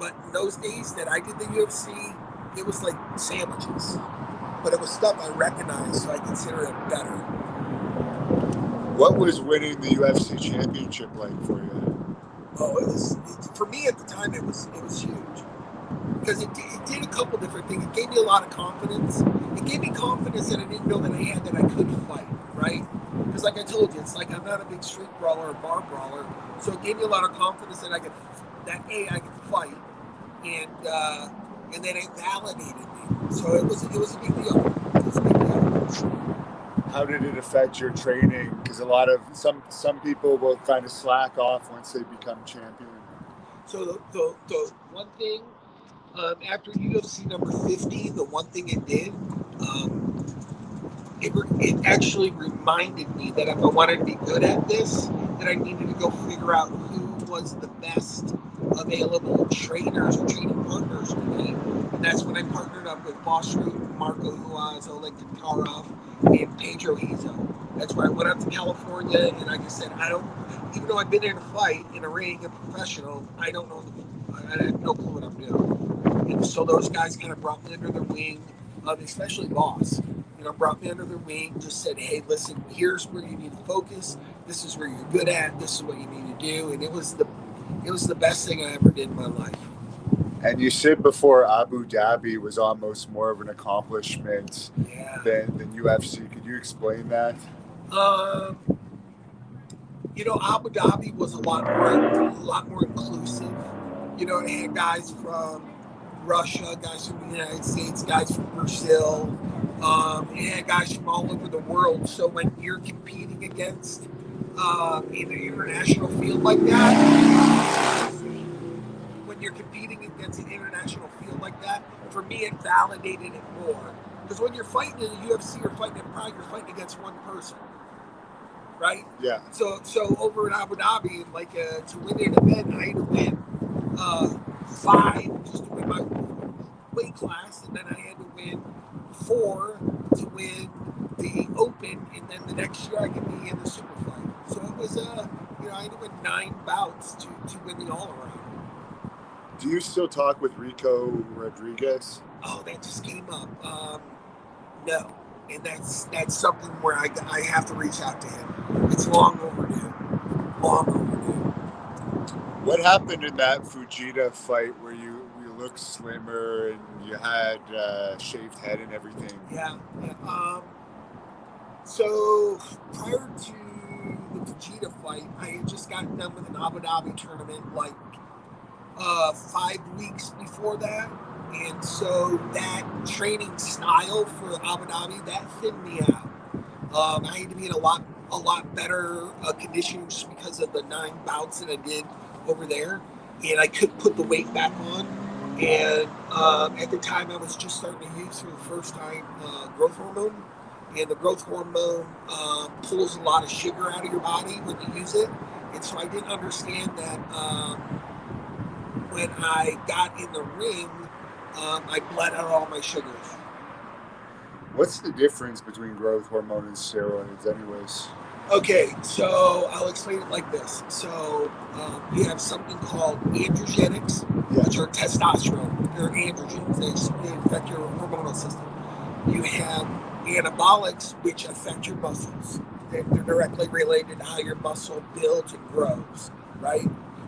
[SPEAKER 2] but in those days that I did the UFC, it was like sandwiches. But it was stuff I recognized, so I consider it better.
[SPEAKER 1] What was winning the UFC championship like for you?
[SPEAKER 2] Oh, for me at the time, it was huge. Because it did a couple different things. It gave me a lot of confidence. It gave me confidence that I didn't know that I had, that I could fight, right? Because like I told you, it's like I'm not a big street brawler or bar brawler. So it gave me a lot of confidence that I could fight. And then it validated me. So it was a big deal. It was a big deal.
[SPEAKER 1] How did it affect your training? Because a lot of some people will kind of slack off once they become champion.
[SPEAKER 2] So the one thing, after UFC number 50, the one thing it did, it actually reminded me that if I wanted to be good at this, that I needed to go figure out who was the best available trainers or training partners for me. And that's when I partnered up with Boss Root, Marco Huaz, Oleg Tatarov, and Pedro Hizo. That's where I went up to California, and I just said, I don't, even though I've been in a fight, in a ring, a professional, I don't know, I have no clue what I'm doing. And so those guys kind of brought me under their wing, especially Boss. Brought me under their wing, just said, hey, listen, here's where you need to focus. This is where you're good at. This is what you need to do. And it was the best thing I ever did in my life.
[SPEAKER 1] And you said before Abu Dhabi was almost more of an accomplishment than UFC. Could you explain that?
[SPEAKER 2] Abu Dhabi was a lot more inclusive. It had guys from Russia, guys from the United States, guys from Brazil. It had guys from all over the world. So when you're competing against in an international field like that, for me, it validated it more. Because when you're fighting in the UFC or fighting in Pride, you're fighting against one person, right?
[SPEAKER 1] Yeah.
[SPEAKER 2] So over in Abu Dhabi, to win an event, I had to win 5 just to win my weight class, and then I had to win 4 to win the Open, and then the next year I could be in the super fight. So it was I had to win 9 bouts to win the all around.
[SPEAKER 1] Do you still talk with Rico Rodriguez?
[SPEAKER 2] Oh, that just came up. No, and that's something where I have to reach out to him. It's long overdue. Long overdue.
[SPEAKER 1] What happened in that Fujita fight where you looked slimmer and you had shaved head and everything?
[SPEAKER 2] Yeah. So prior to the Fujita fight, I had just gotten done with an Abu Dhabi tournament 5 weeks before that. And so that training style for Abu Dhabi, that thinned me out. I had to be in a lot better condition just because of the 9 bouts that I did over there. And I couldn't put the weight back on. And at the time, I was just starting to use for the first time growth hormone. And the growth hormone pulls a lot of sugar out of your body when you use it. And so I didn't understand that when I got in the ring, I bled out all my sugars.
[SPEAKER 1] What's the difference between growth hormone and steroids anyways?
[SPEAKER 2] Okay, so I'll explain it like this. So you have something called androgenics, which are testosterone. They're androgens. They affect your hormonal system. You have anabolics, which affect your muscles. They're directly related to how your muscle builds and grows, right?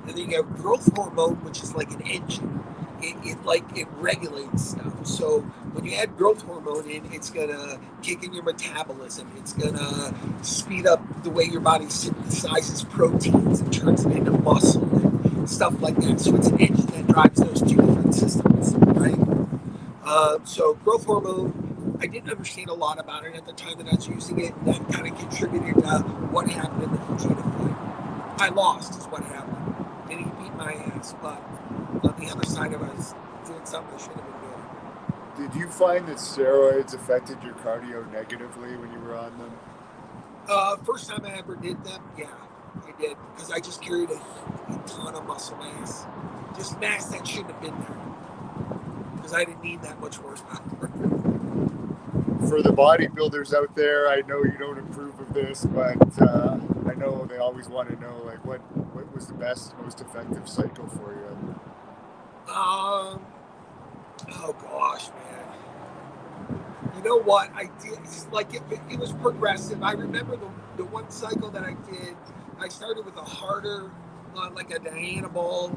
[SPEAKER 2] And then you have growth hormone, which is like an engine. It regulates stuff. So when you add growth hormone in, it's gonna kick in your metabolism. It's gonna speed up the way your body synthesizes proteins and turns it into muscle and stuff like that. So it's an engine that drives those 2 different systems, right? So growth hormone, I didn't understand a lot about it at the time that I was using it, and that kind of contributed to what happened in the Fujita fight. I lost, is what happened, and he beat my ass, but on the other side of us doing something I should have been doing.
[SPEAKER 1] Did you find that steroids affected your cardio negatively when you were on them?
[SPEAKER 2] First time I ever did them, yeah, I did, because I just carried a ton of muscle mass, just mass that shouldn't have been there, because I didn't need that much horsepower.
[SPEAKER 1] For the bodybuilders out there, I know you don't approve of this, but I know they always want to know, what was the best, most effective cycle for you?
[SPEAKER 2] Oh gosh, man. You know what? I did, it was progressive. I remember the one cycle that I did, I started with a harder, like a anabol,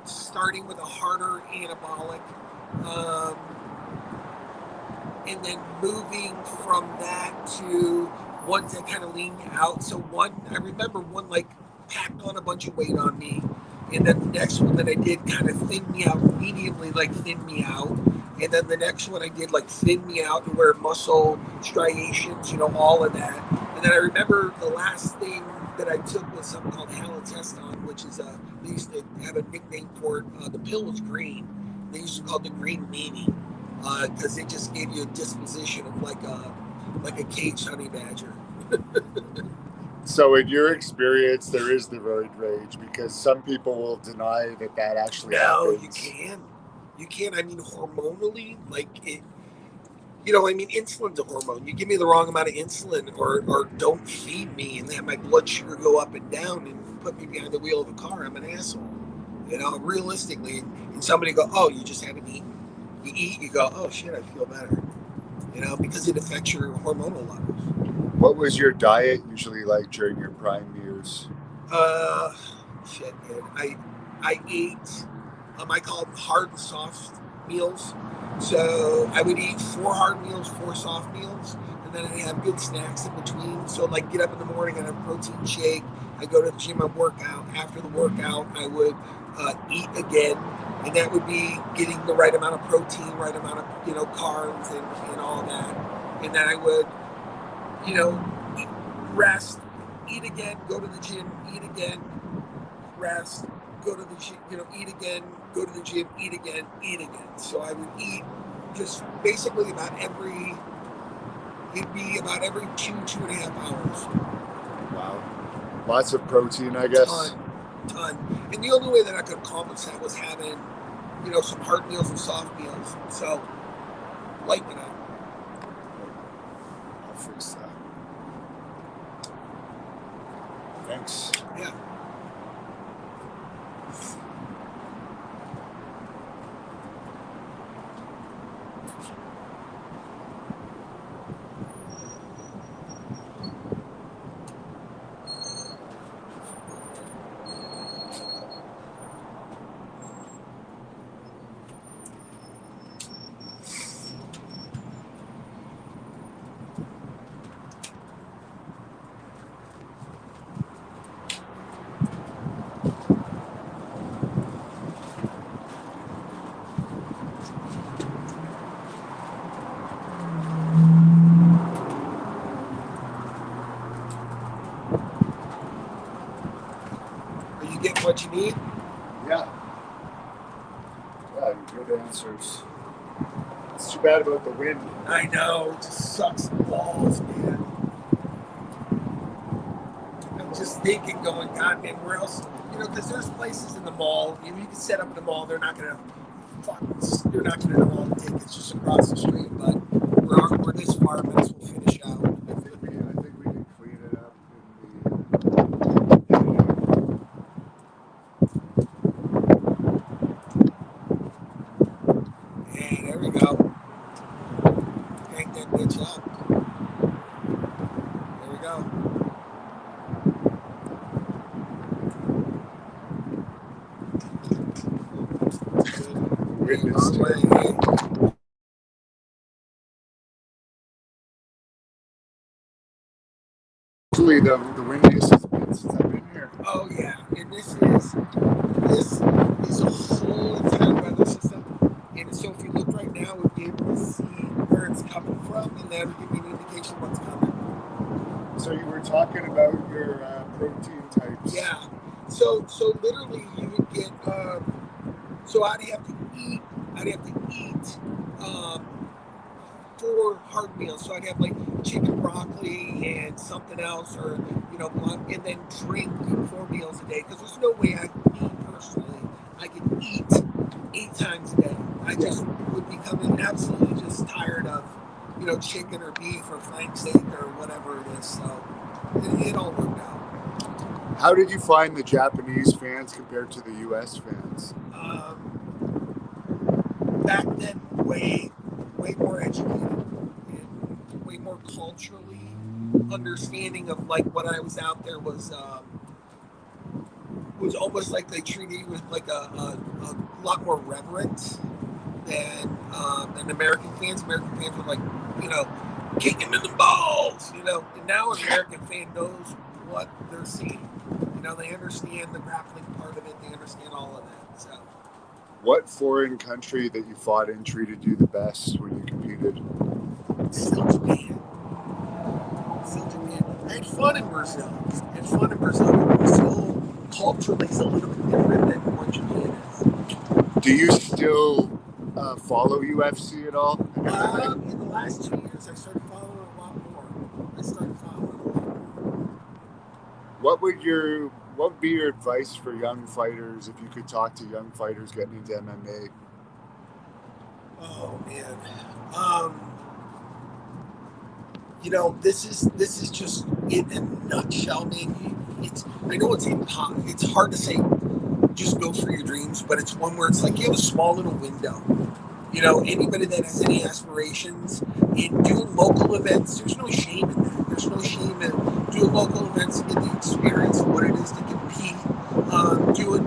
[SPEAKER 2] starting with a harder anabolic. And then moving from that to ones that kind of lean out. So I remember one packed on a bunch of weight on me. And then the next one that I did kind of thinned me out immediately, thinned me out. And then the next one I did thinned me out to where muscle striations, all of that. And then I remember the last thing that I took was something called haloteston, which is they used to have a nickname for it. The pill was green. They used to call it the green meanie. Because it just gave you a disposition of like a caged honey badger.
[SPEAKER 1] So in your experience, there is the roid rage, because some people will deny that actually happens.
[SPEAKER 2] No, you can. You can't. I mean, hormonally, like it. You know, I mean, insulin's a hormone. You give me the wrong amount of insulin, or don't feed me, and have my blood sugar go up and down, and put me behind the wheel of a car. I'm an asshole. You know, realistically, and somebody go, "Oh, you just haven't eaten." You eat, you go, "Oh shit, I feel better." You know, because it affects your hormonal levels.
[SPEAKER 1] What was your diet usually like during your prime years?
[SPEAKER 2] Uh, Shit, man. I ate. I call them hard and soft meals. So I would eat 4 hard meals, 4 soft meals, and then I have good snacks in between. So like get up in the morning and have a protein shake. I go to the gym and work out. After the workout, I would eat again, and that would be getting the right amount of protein, right amount of carbs and all that. And then I would eat, rest, eat again, go to the gym, eat again, rest, go to the gym, eat again, go to the gym, eat again, eat again. So I would eat just basically it'd be about every 2.5 hours.
[SPEAKER 1] Wow. Lots of protein, I guess.
[SPEAKER 2] Ton. And the only way that I could accomplish that was having, some hard meals and soft meals. So, lighten it up.
[SPEAKER 1] I'll fix that. Thanks.
[SPEAKER 2] Yeah. Are you getting what you need?
[SPEAKER 1] Yeah. Yeah, good answers. It's too bad about the wind.
[SPEAKER 2] I know, it just sucks the balls, man. I'm just thinking, going, God, man, where else? Because there's places in the mall. You can set up in the mall. They're not gonna know all the tickets just across the street. But we're this far. Might as well finish out.
[SPEAKER 1] I think we can clean it up
[SPEAKER 2] Hey, there we go. Crank that bitch up. There we go.
[SPEAKER 1] Witness
[SPEAKER 2] way.
[SPEAKER 1] Actually, the windiest it's been since I've been here.
[SPEAKER 2] Oh yeah, and this is a whole entire weather system. And so if you look right now, we'll be able to see where it's coming from, and that will give you an indication of what's coming.
[SPEAKER 1] So you were talking about your protein types.
[SPEAKER 2] Yeah. So literally you would get. So I'd have to eat. 4 hard meals. So I'd have like chicken, broccoli, and something else, or and then drink 4 meals a day. Because there's no way I could eat 8 times a day. I just would become absolutely just tired of chicken or beef or flank steak or whatever it is. So it all worked out.
[SPEAKER 1] How did you find the Japanese fans compared to the U.S. fans?
[SPEAKER 2] Back then, way more educated and way more culturally understanding of like what I was out there was almost like they treated you with like a lot more reverence than American fans. American fans were like, kick him in the balls, And now an American fan knows what they're seeing. They understand the grappling part of it. They understand all of that. So.
[SPEAKER 1] What foreign country that you fought in treated you the best when you competed?
[SPEAKER 2] Still Japan. I had fun in Brazil. Brazil culturally is a little bit different than what Japan is.
[SPEAKER 1] Do you still follow UFC at all?
[SPEAKER 2] In the last 2 years, I started following a lot more.
[SPEAKER 1] What would be your advice for young fighters if you could talk to young fighters getting into MMA?
[SPEAKER 2] Oh man. Um, this is just in a nutshell, man. I know it's hard to say just go for your dreams, but it's one where it's like you have a small little window. Anybody that has any aspirations in doing local events, there's no shame in that. There's no shame in doing local events to get the experience of what it is to compete, doing,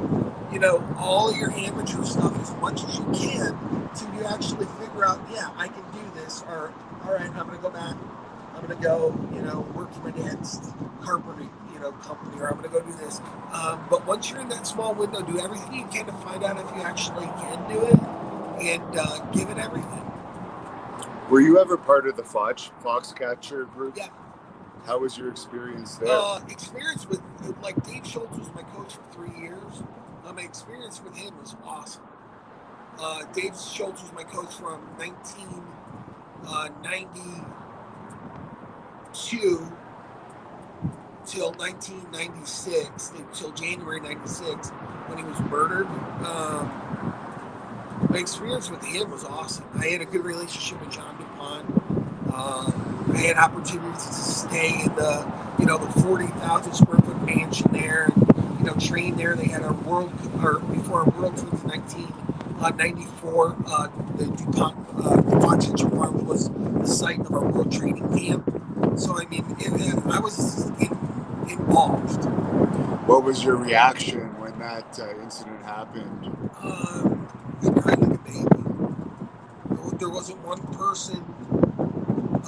[SPEAKER 2] all your amateur stuff as much as you can till you actually figure out, yeah, I can do this, or, all right, I'm going to go back. I'm going to go, work for my dad's carpentry, company, or I'm going to go do this. But once you're in that small window, do everything you can to find out if you actually can do it and give it everything.
[SPEAKER 1] Were you ever part of the Foxcatcher group?
[SPEAKER 2] Yeah.
[SPEAKER 1] How was your experience there?
[SPEAKER 2] Experience with, like, Dave Schultz was my coach for 3 years. My experience with him was awesome. Dave Schultz was my coach from 1992 till 1996, till January 96, when he was murdered. My experience with him was awesome. I had a good relationship with John DuPont. I had opportunities to stay in the 40,000 square foot mansion there, and train there. They had before our world tour in 1994, the DuPont Central Farm was the site of our world training camp. So I mean, I was involved.
[SPEAKER 1] What was your reaction when that incident happened?
[SPEAKER 2] I cried like a baby. There wasn't one person.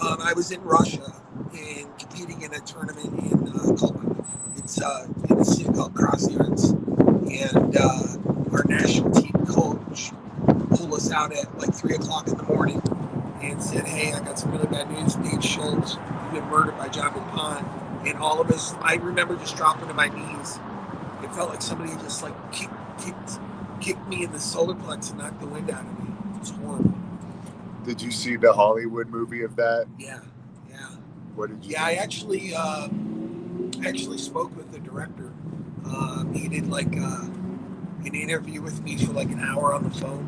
[SPEAKER 2] I was in Russia and competing in a tournament in Coleman. It's in a city called Krasnoyarsk, and our national team coach pulled us out at like 3:00 in the morning and said, "Hey, I got some really bad news. Dave Schultz, you've been murdered by John DuPont." And all of us, I remember just dropping to my knees. It felt like somebody just like kicked me in the solar plex and knocked the wind out of me. It was horrible.
[SPEAKER 1] Did you see the Hollywood movie of that?
[SPEAKER 2] Yeah.
[SPEAKER 1] What did you?
[SPEAKER 2] Yeah, I actually spoke with the director. He did like an interview with me for like an hour on the phone.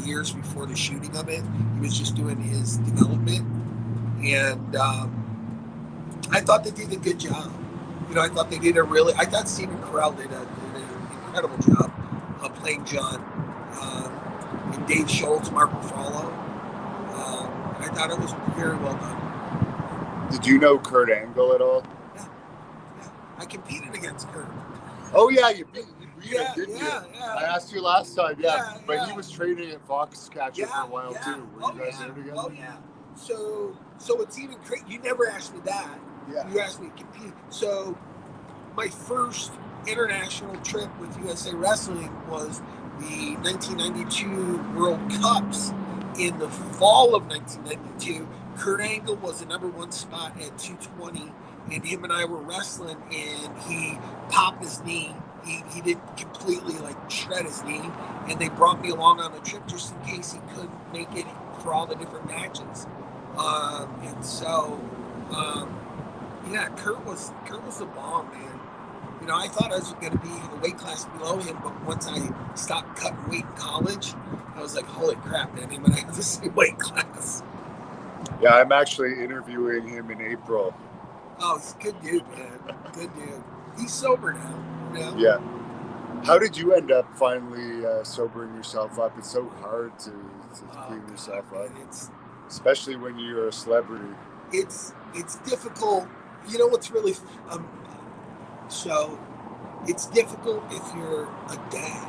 [SPEAKER 2] Years before the shooting of it, he was just doing his development, and I thought they did a good job. I thought they did I thought Stephen Carell did an incredible job of playing John. And Dave Schultz, Mark Ruffalo. I thought it was very well done.
[SPEAKER 1] Did you know Kurt Angle at all?
[SPEAKER 2] Yeah. I competed against Kerr.
[SPEAKER 1] Oh yeah, you beat him, didn't you?
[SPEAKER 2] Yeah.
[SPEAKER 1] I asked you last time,
[SPEAKER 2] Yeah,
[SPEAKER 1] but he was training at Foxcatcher for a while too. Were you guys there together?
[SPEAKER 2] Oh yeah. So it's even crazy. You never asked me that.
[SPEAKER 1] Yeah.
[SPEAKER 2] You asked me to compete. So my first international trip with USA Wrestling was the 1992 World Cups. In the fall of 1992, Kurt Angle was the number one spot at 220, and him and I were wrestling, and he popped his knee. He didn't completely shred his knee, and they brought me along on the trip just in case he couldn't make it for all the different matches. Kurt was the bomb, man. I thought I was going to be a weight class below him, but once I stopped cutting weight in college, I was like, holy crap, man, him and I have the same weight class.
[SPEAKER 1] Yeah, I'm actually interviewing him in April.
[SPEAKER 2] Oh, he's a good dude, man. Good dude. He's sober now.
[SPEAKER 1] Yeah. How did you end up finally sobering yourself up? It's so hard to clean yourself up, especially when you're a celebrity.
[SPEAKER 2] It's difficult. What's really so it's difficult if you're a dad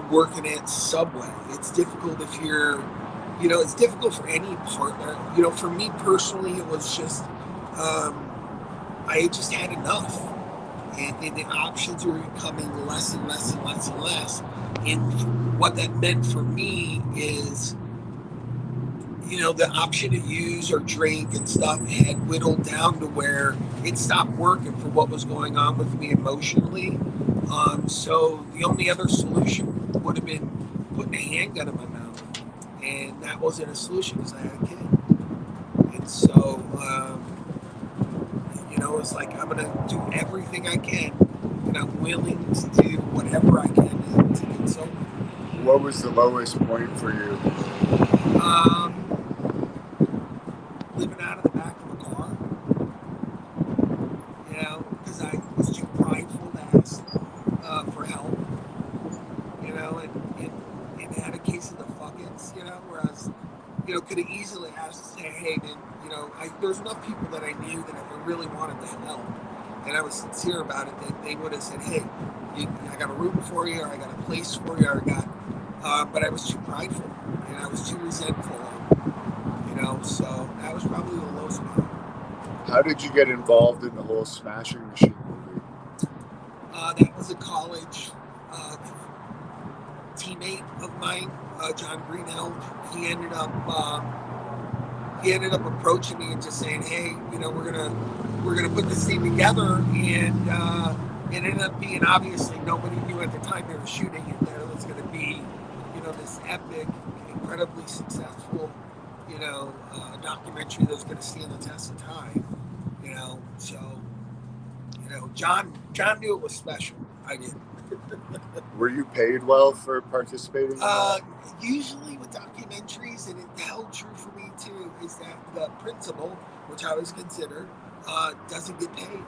[SPEAKER 2] working at Subway. It's difficult if you're, it's difficult for any partner. For me personally, it was just, I just had enough. And the options were becoming less and less and less and less. And what that meant for me is, the option to use or drink and stuff had whittled down to where it stopped working for what was going on with me emotionally. So the only other solution would have been putting a handgun in my mouth. And that wasn't a solution because I had a kid. And so, it's like I'm going to do everything I can, and I'm willing to do whatever I can to get sober.
[SPEAKER 1] What was the lowest point for you?
[SPEAKER 2] Living out of the back of a car, because I was too prideful to ask for help, and had a case of the fuckins, whereas, could have easily asked, hey, man, there's enough people that I knew that if I really wanted to help, and I was sincere about it, that they would have said, hey, I got a room for you, or I got a place for you, or I got, but I was too prideful, and I was too resentful, so that was probably the lowest point.
[SPEAKER 1] How did you get involved in the whole Smashing Machine movie?
[SPEAKER 2] That was a college teammate of mine, John Greenhill. He ended up approaching me and just saying, "Hey, we're gonna put this thing together." And it ended up being, obviously, nobody knew at the time they were shooting it that it was going to be, this epic, incredibly successful, documentary that was going to stand the test of time. So, John knew it was special. I did.
[SPEAKER 1] Were you paid well for participating in that?
[SPEAKER 2] Usually with documentaries, and it held true for me too, is that the principal, which I was considered, doesn't get paid.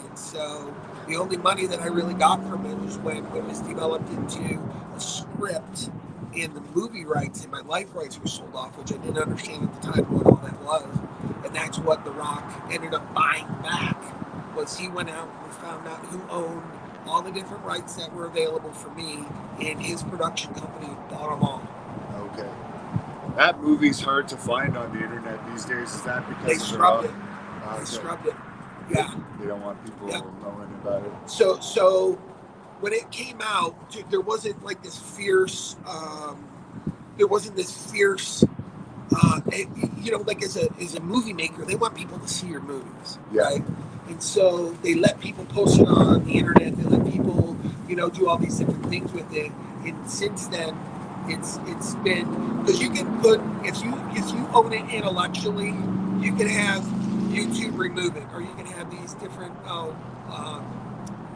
[SPEAKER 2] And so the only money that I really got from it was when it was developed into a script and the movie rights and my life rights were sold off, which I didn't understand at the time what all that was. And that's what The Rock ended up buying back, was he went out and found out who owned all the different rights that were available for me, and his production company bought them all.
[SPEAKER 1] Okay. That movie's hard to find on the internet these days. Is that because
[SPEAKER 2] they scrubbed it?
[SPEAKER 1] Okay.
[SPEAKER 2] They scrubbed it. Yeah.
[SPEAKER 1] They don't want people knowing about it.
[SPEAKER 2] So when it came out, there wasn't like this fierce. Like as a movie maker, they want people to see your movies, right? And so they let people post it on the internet. They let people, do all these different things with it. And since then, it's been, because you can put, if you own it intellectually, you can have YouTube remove it, or you can have these different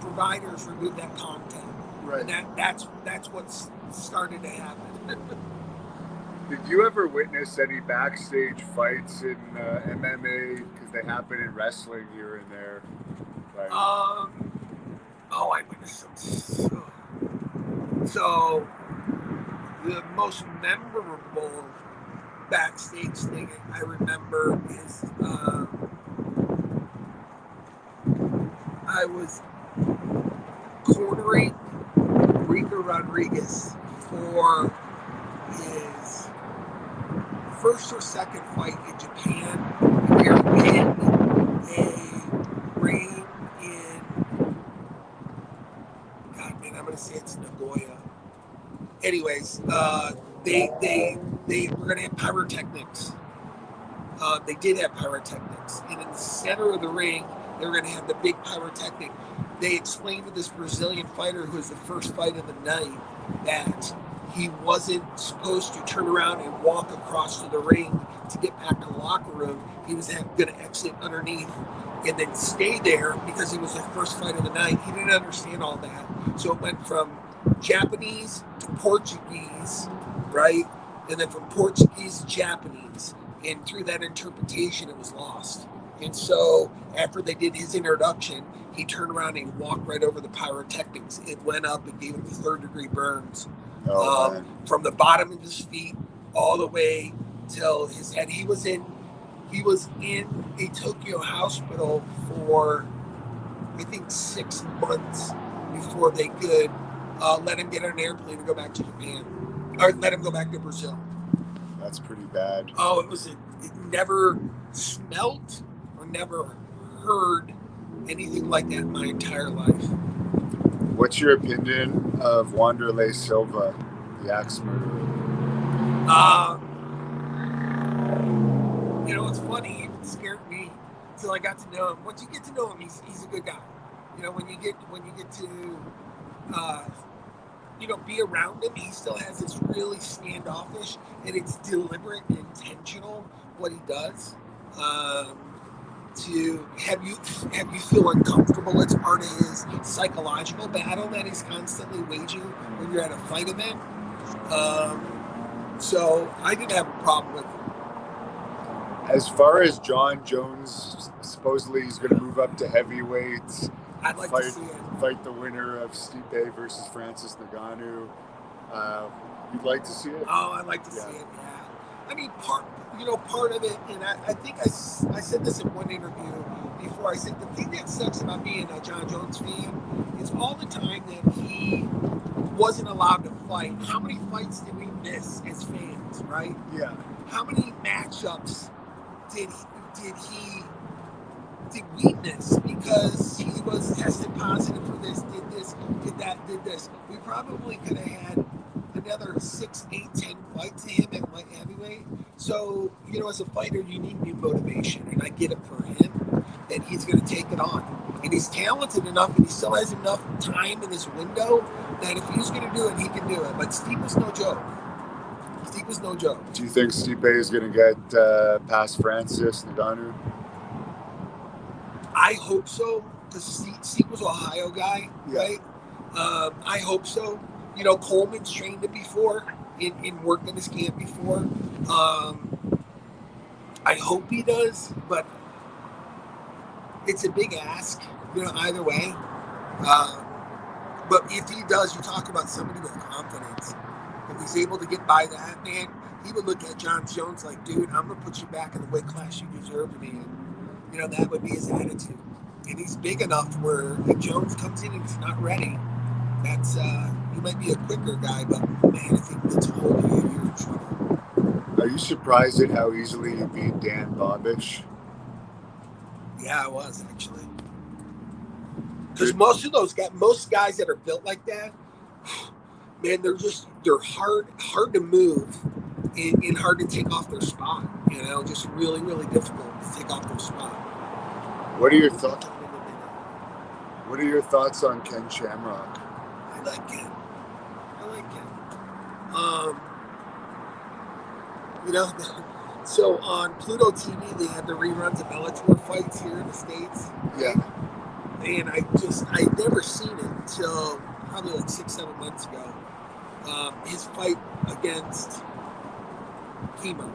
[SPEAKER 2] providers remove that content.
[SPEAKER 1] Right.
[SPEAKER 2] And that's what's started to happen.
[SPEAKER 1] Did you ever witness any backstage fights in MMA? Because they happen in wrestling here and there. Like...
[SPEAKER 2] I witnessed some. So the most memorable backstage thing I remember is I was cornering Rico Rodriguez for his first or second fight in Japan. We were in a ring in, I'm going to say it's Nagoya. Anyways, they were going to have pyrotechnics. They did have pyrotechnics. And in the center of the ring, they were going to have the big pyrotechnic. They explained to this Brazilian fighter, who was the first fight of the night, that he wasn't supposed to turn around and walk across to the ring to get back to the locker room. He was going to exit underneath and then stay there because it was the first fight of the night. He didn't understand all that. So it went from Japanese to Portuguese, right? And then from Portuguese to Japanese. And through that interpretation, it was lost. And so after they did his introduction, he turned around and walked right over the pyrotechnics. It went up and gave him 3rd-degree burns. From the bottom of his feet all the way till his head. He was in a Tokyo hospital for, I think, 6 months before they could let him get on an airplane and go back to Japan, or let him go back to Brazil.
[SPEAKER 1] That's pretty bad.
[SPEAKER 2] Oh, it never smelt or never heard anything like that in my entire life.
[SPEAKER 1] What's your opinion of Wanderlei Silva, the axe murderer?
[SPEAKER 2] It's funny. It scared me until I got to know him. Once you get to know him, he's a good guy. When you get to be around him, he still has this really standoffish, and it's deliberate and intentional what he does. To have you feel uncomfortable. It's part of his psychological battle that he's constantly waging when you're at a fight event. So I didn't have a problem with it.
[SPEAKER 1] As far as John Jones, supposedly he's going to move up to heavyweight.
[SPEAKER 2] I'd like to see it.
[SPEAKER 1] Fight the winner of Stipe versus Francis Ngannou. You'd like to see it?
[SPEAKER 2] Oh, I'd like to see it. Yeah. I mean, part of it, and I think I said this in one interview before. I said the thing that sucks about being a John Jones fan is all the time that he wasn't allowed to fight. How many fights did we miss as fans, right?
[SPEAKER 1] Yeah.
[SPEAKER 2] How many matchups did we miss because he was tested positive for this, did that, did this? We probably could have had another 6, 8, 10 fights to him at light heavyweight. So, as a fighter, you need new motivation, and I get it for him that he's going to take it on. And he's talented enough, and he still has enough time in his window that if he's going to do it, he can do it. But Steve was no joke.
[SPEAKER 1] Do you think Stipe is going to get past Francis Ngannou?
[SPEAKER 2] I hope so, because Steve was an Ohio guy, right? I hope so. Coleman's trained him before and worked in his camp before. I hope he does, but it's a big ask, either way. But if he does, you talk about somebody with confidence. If he's able to get by that, man, he would look at John Jones like, dude, I'm going to put you back in the weight class you deserve to be in. That would be his attitude. And he's big enough where if Jones comes in and he's not ready, that's he might be a quicker guy, but man, I think that's a whole new year in trouble.
[SPEAKER 1] Are you surprised at how easily you beat Dan Bobish?
[SPEAKER 2] Yeah, I was actually. Because most guys that are built like that, man, they're hard to move and hard to take off their spot. Just really, really difficult to take off their spot.
[SPEAKER 1] What are your thoughts? What are your thoughts on Ken Shamrock?
[SPEAKER 2] I like Ken. So on Pluto TV, they had the reruns of Bellator fights here in the States.
[SPEAKER 1] Yeah.
[SPEAKER 2] And I'd never seen it until probably like 6-7 months ago. His fight against Chemo.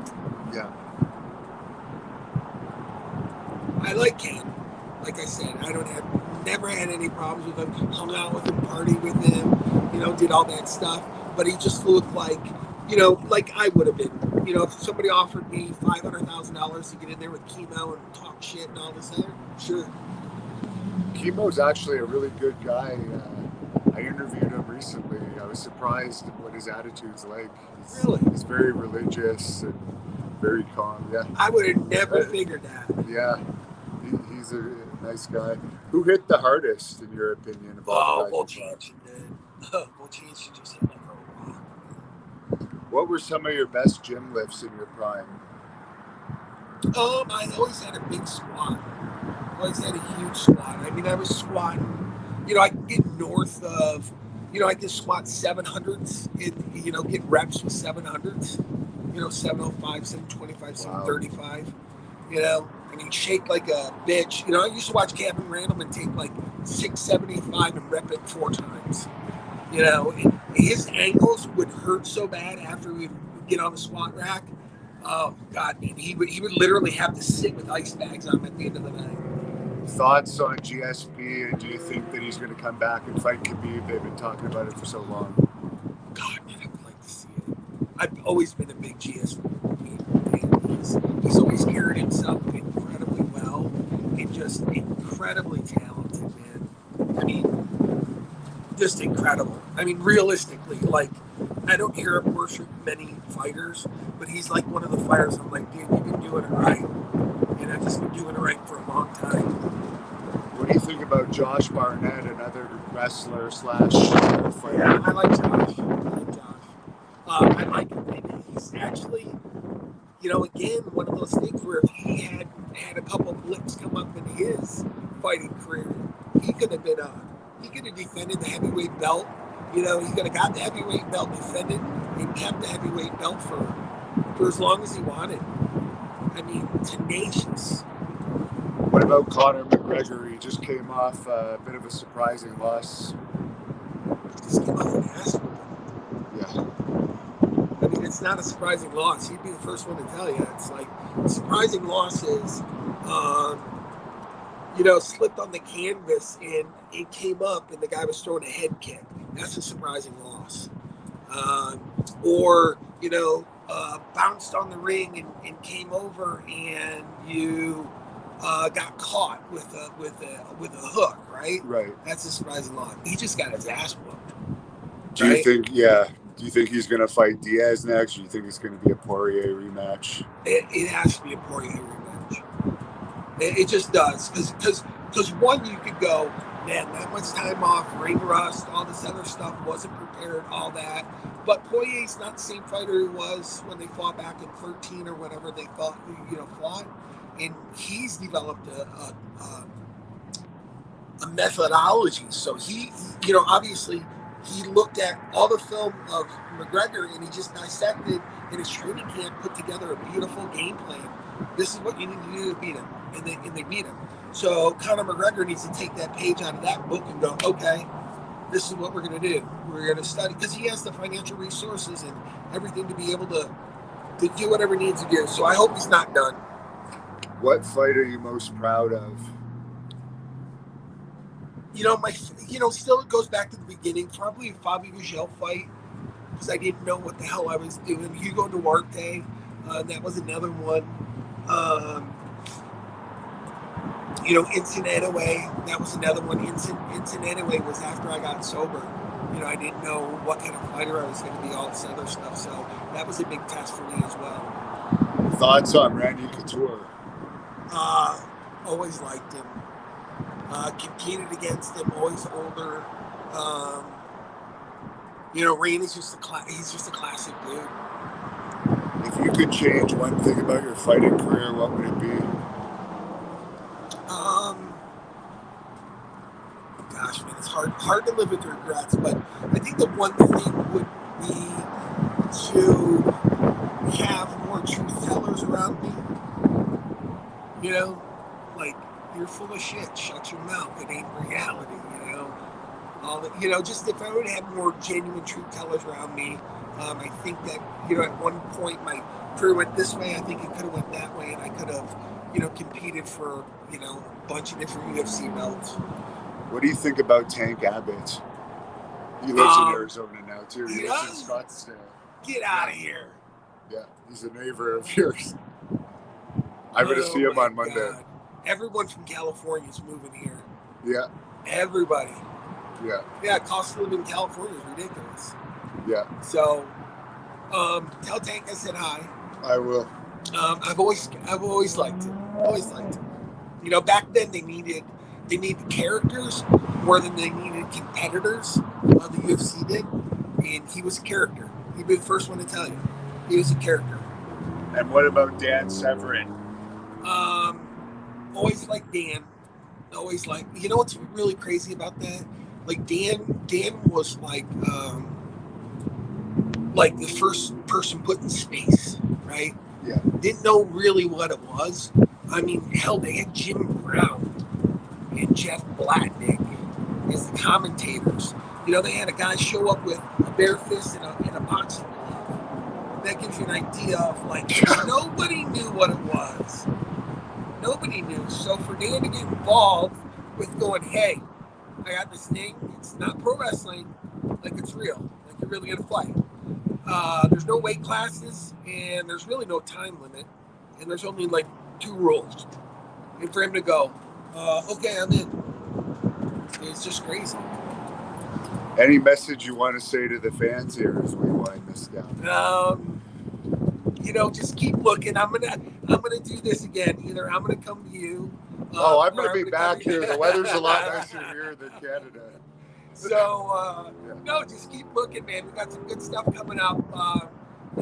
[SPEAKER 1] Yeah.
[SPEAKER 2] I like Ken. Like I said, never had any problems with him. Hung out with him, partied with him, did all that stuff. But he just looked like, like I would have been. If somebody offered me $500,000 to get in there with Chemo and talk shit and all this other, sure.
[SPEAKER 1] Chemo's actually a really good guy. I interviewed him recently. I was surprised at what his attitude's like. He's very religious and very calm. Yeah.
[SPEAKER 2] I would have never figured that.
[SPEAKER 1] Yeah. He's a nice guy. Who hit the hardest, in your opinion?
[SPEAKER 2] Volchanchi did. Volchanchi just hit like a rock.
[SPEAKER 1] What were some of your best gym lifts in your prime?
[SPEAKER 2] I always had a big squat. Always had a huge squat. I mean, I was squatting. I could get north of, I could squat 700s and, get reps with 700s. 705, 725, 735. And he'd shake like a bitch. I used to watch Kevin Randleman take like 675 and rep it 4 times. And his ankles would hurt so bad after we would get on the squat rack. Oh God, man, he would literally have to sit with ice bags on him at the end of the night.
[SPEAKER 1] Thoughts on GSP, and do you think that he's going to come back and fight Khabib? They've been talking about it for so long.
[SPEAKER 2] God, man, I would like to see it. I've always been a big GSP fan. He's always carried himself incredibly well and just incredibly talented, man. I mean, just incredible. I mean, realistically, like, I don't hear him worship many fighters, but he's like one of the fighters I'm like, dude, you've been doing it right. And I've just been doing it right for a long time.
[SPEAKER 1] What do you think about Josh Barnett, another wrestler / fighter?
[SPEAKER 2] Yeah, I like Josh. I like him. He's actually, again, one of those things where if he had a couple blips come up in his fighting career, he could have defended the heavyweight belt. He could have got the heavyweight belt defended and kept the heavyweight belt for as long as he wanted. I mean, tenacious.
[SPEAKER 1] What about Conor McGregor? He just came off a bit of a surprising loss.
[SPEAKER 2] Just came off an ass whooping.
[SPEAKER 1] Yeah.
[SPEAKER 2] not a surprising loss. He'd be the first one to tell you. It's like surprising losses. Slipped on the canvas and it came up and the guy was throwing a head kick. That's a surprising loss. Bounced on the ring and came over and you got caught with a hook, right?
[SPEAKER 1] Right.
[SPEAKER 2] That's a surprising loss. He just got his ass whooped.
[SPEAKER 1] Do you think? Yeah. Do you think he's going to fight Diaz next? Or do you think it's going to be a Poirier rematch?
[SPEAKER 2] It has to be a Poirier rematch. It just does because one, you could go, man, that much time off, ring rust, all this other stuff, wasn't prepared, all that. But Poirier's not the same fighter he was when they fought back in 13 or whatever they fought. And he's developed a methodology. So he obviously he looked at all the film of McGregor and he just dissected in his training camp, put together a beautiful game plan. This is what you need to do to beat him, and they beat him. So Conor McGregor needs to take that page out of that book and go, okay, this is what we're going to do. We're going to study, because he has the financial resources and everything to be able to do whatever he needs to do. So I hope he's not done.
[SPEAKER 1] What fight are you most proud of?
[SPEAKER 2] Still it goes back to the beginning. Probably a Fabi Gugel fight, because I didn't know what the hell I was doing. Hugo Duarte, that was another one. Incinetaway, that was another one. Incinetaway was after I got sober. I didn't know what kind of fighter I was going to be, all this other stuff. So that was a big test for me as well.
[SPEAKER 1] Thoughts on Randy Couture?
[SPEAKER 2] Always liked him. Competed against him, always older. Randy's he's just a classic dude.
[SPEAKER 1] If you could change one thing about your fighting career, what would it be?
[SPEAKER 2] Gosh, man, it's hard to live with regrets, but I think the one thing would be to have more truth tellers around me. Like, you're full of shit, shut your mouth, it ain't reality, just if I would have more genuine truth tellers around me. I think that, at one point my career went this way, I think it could have went that way, and I could have, competed for, a bunch of different UFC belts.
[SPEAKER 1] What do you think about Tank Abbott? He lives in Arizona now, too. He lives in Scottsdale.
[SPEAKER 2] Get out of here.
[SPEAKER 1] Yeah, he's a neighbor of yours. I'm going to see him on Monday.
[SPEAKER 2] God. Everyone from California is moving here.
[SPEAKER 1] Yeah.
[SPEAKER 2] Everybody.
[SPEAKER 1] Yeah.
[SPEAKER 2] Yeah, cost of living in California is ridiculous.
[SPEAKER 1] Yeah.
[SPEAKER 2] So, tell Tank I said hi.
[SPEAKER 1] I will.
[SPEAKER 2] I've always liked him. Always liked him. Back then they needed characters more than they needed competitors. The UFC did, and he was a character. He'd be the first one to tell you he was a character.
[SPEAKER 1] And what about Dan Severin?
[SPEAKER 2] Always liked Dan. Always liked. What's really crazy about that? Like Dan was like the first person put in space, right?
[SPEAKER 1] Yeah.
[SPEAKER 2] Didn't know really what it was. I mean, hell, they had Jim Brown and Jeff Blatnick as the commentators. They had a guy show up with a bare fist and a boxing glove. That gives you an idea of, like, nobody knew what it was. Nobody knew. So for Dan to get involved with going, hey, I got this thing. It's not pro wrestling. Like, it's real. Like, you're really going to fight. There's no weight classes, and there's really no time limit. And there's only, 2 rules. And for him to go, okay, I'm in. It's just crazy.
[SPEAKER 1] Any message you want to say to the fans here as we wind this down?
[SPEAKER 2] Just keep looking. I'm gonna do this again. Either I'm gonna come to you.
[SPEAKER 1] I'm gonna be back here. The weather's a lot nicer here than Canada.
[SPEAKER 2] So no, just keep looking, man. We got some good stuff coming up.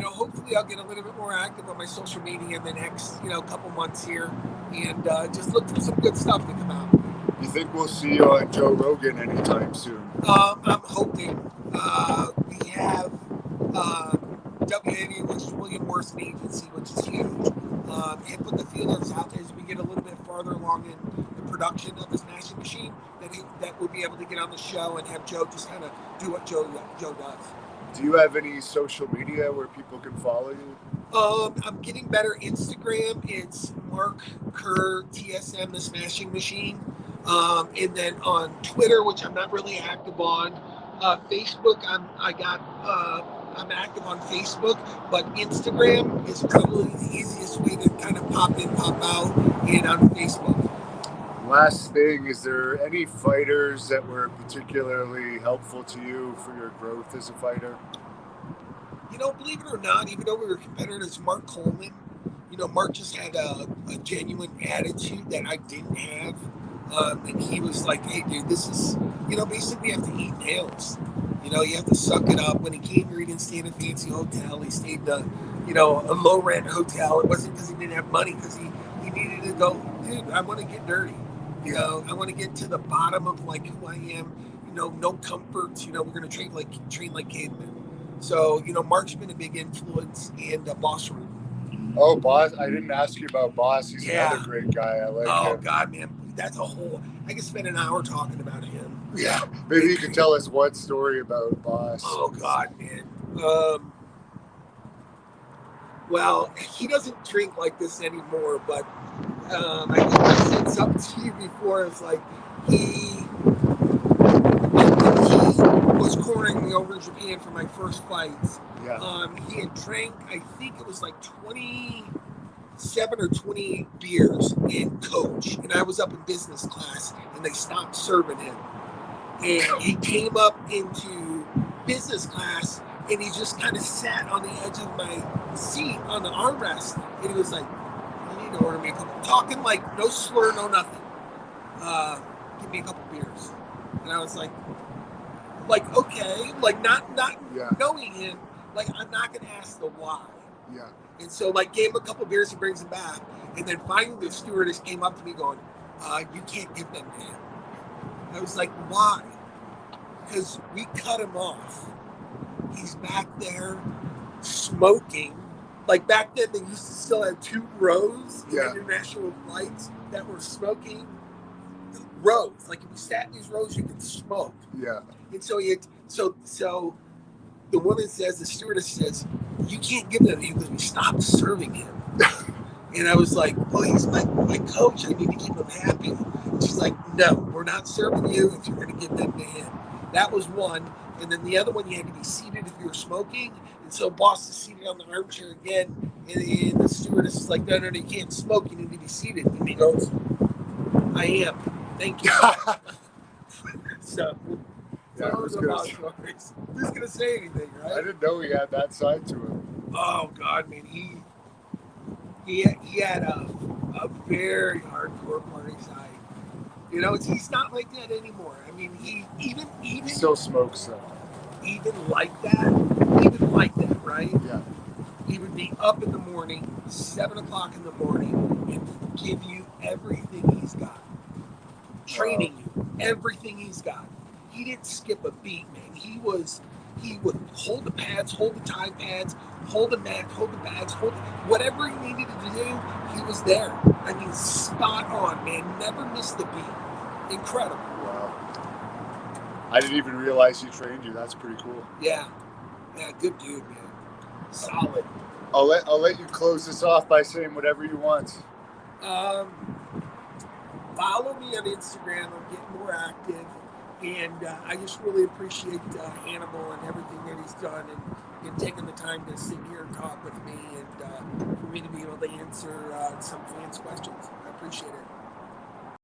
[SPEAKER 2] Hopefully I'll get a little bit more active on my social media in the next couple months here, and just look for some good stuff to come out.
[SPEAKER 1] You think we'll see you on Joe Rogan anytime soon?
[SPEAKER 2] I'm hoping. We have WAV, which is William Morrison Agency, which is huge. And put the feelers out there as we get a little bit farther along in the production of the Smashing Machine, that we'll be able to get on the show and have Joe just kind of do what Joe does.
[SPEAKER 1] Do you have any social media where people can follow you?
[SPEAKER 2] I'm getting better. Instagram, it's Mark Kerr TSM, the Smashing Machine. And then on Twitter, which I'm not really active on. Facebook, I'm active on Facebook, but Instagram is probably the easiest way to kind of pop in, pop out, and on Facebook.
[SPEAKER 1] Last thing, is there any fighters that were particularly helpful to you for your growth as a fighter?
[SPEAKER 2] You know, believe it or not, even though we were competitors, Mark Coleman, you know, Mark just had a genuine attitude that I didn't have. And he was like, hey, dude, this is, you know, basically you have to eat nails. You know, you have to suck it up. When he came here, he didn't stay in a fancy hotel. He stayed in a, you know, a low rent hotel. It wasn't because he didn't have money, because he needed to go, dude, I want to get dirty. You know, I want to get to the bottom of like who I am. You know, no comforts. You know, we're going to train like cavemen. So, you know, Mark's been a big influence, and Boss Room.
[SPEAKER 1] Oh, Boss. I didn't ask you about Boss. He's
[SPEAKER 2] Yeah.
[SPEAKER 1] another great guy. I like him.
[SPEAKER 2] Oh, God, man. That's a whole... I could spend an hour talking about him.
[SPEAKER 1] Yeah. Maybe you could tell us one story about Boss.
[SPEAKER 2] Oh, God, man. Well, he doesn't drink like this anymore, but I think I said something to you before. It's like he was cornering me over in Japan for my first fights.
[SPEAKER 1] Yeah.
[SPEAKER 2] He had drank, I think it was like 27 or 28 beers in coach, and I was up in business class, and they stopped serving him. And he came up into business class, and he just kind of sat on the edge of my seat on the armrest, and he was like, "You need to order me a couple." Talking like no slur, no nothing. Give me a couple beers, and I was like okay, like not
[SPEAKER 1] Yeah.
[SPEAKER 2] knowing him, like I'm not gonna ask the why.
[SPEAKER 1] Yeah.
[SPEAKER 2] And so like gave him a couple beers, he brings him back, and then finally the stewardess came up to me going, "You can't give them to him." I was like, "Why?" Because we cut him off. He's back there smoking. Like back then, they used to still have 2 rows in international flights that were smoking rows. Like if you sat in these rows, you could smoke.
[SPEAKER 1] Yeah.
[SPEAKER 2] And so so the woman says, the stewardess says, "You can't give that to him because we stopped serving him." And I was like, "Well, he's my coach. I need to keep him happy." She's like, "No, we're not serving you if you're going to give them to him." That was one. And then the other one, you had to be seated if you were smoking. And so boss is seated on the armchair again. And the stewardess is like, no, you can't smoke. You need to be seated. And he goes, "I am. Thank you." So, those are my stories. Who's going to say anything, right?
[SPEAKER 1] I didn't know he had that side to him.
[SPEAKER 2] Oh, God, man. He had a very hardcore party side. You know, he's not like that anymore. I mean, he even
[SPEAKER 1] still smokes though.
[SPEAKER 2] Even like that, right?
[SPEAKER 1] Yeah.
[SPEAKER 2] He would be up in the morning, 7 o'clock in the morning, and give you everything he's got. Training you, everything he's got. He didn't skip a beat, man. He would hold the pads, hold the tie pads, hold the mat, hold the bags, whatever he needed to do, he was there. I mean, spot on, man. Never missed the beat. Incredible.
[SPEAKER 1] Wow. I didn't even realize he trained you. That's pretty cool.
[SPEAKER 2] Yeah, good dude, man. Solid.
[SPEAKER 1] I'll let you close this off by saying whatever you want.
[SPEAKER 2] Follow me on Instagram. I'm getting more active. And I just really appreciate Hannibal and everything that he's done, and taking the time to sit here and talk with me, and for me to be able to answer some fans' questions. I appreciate it.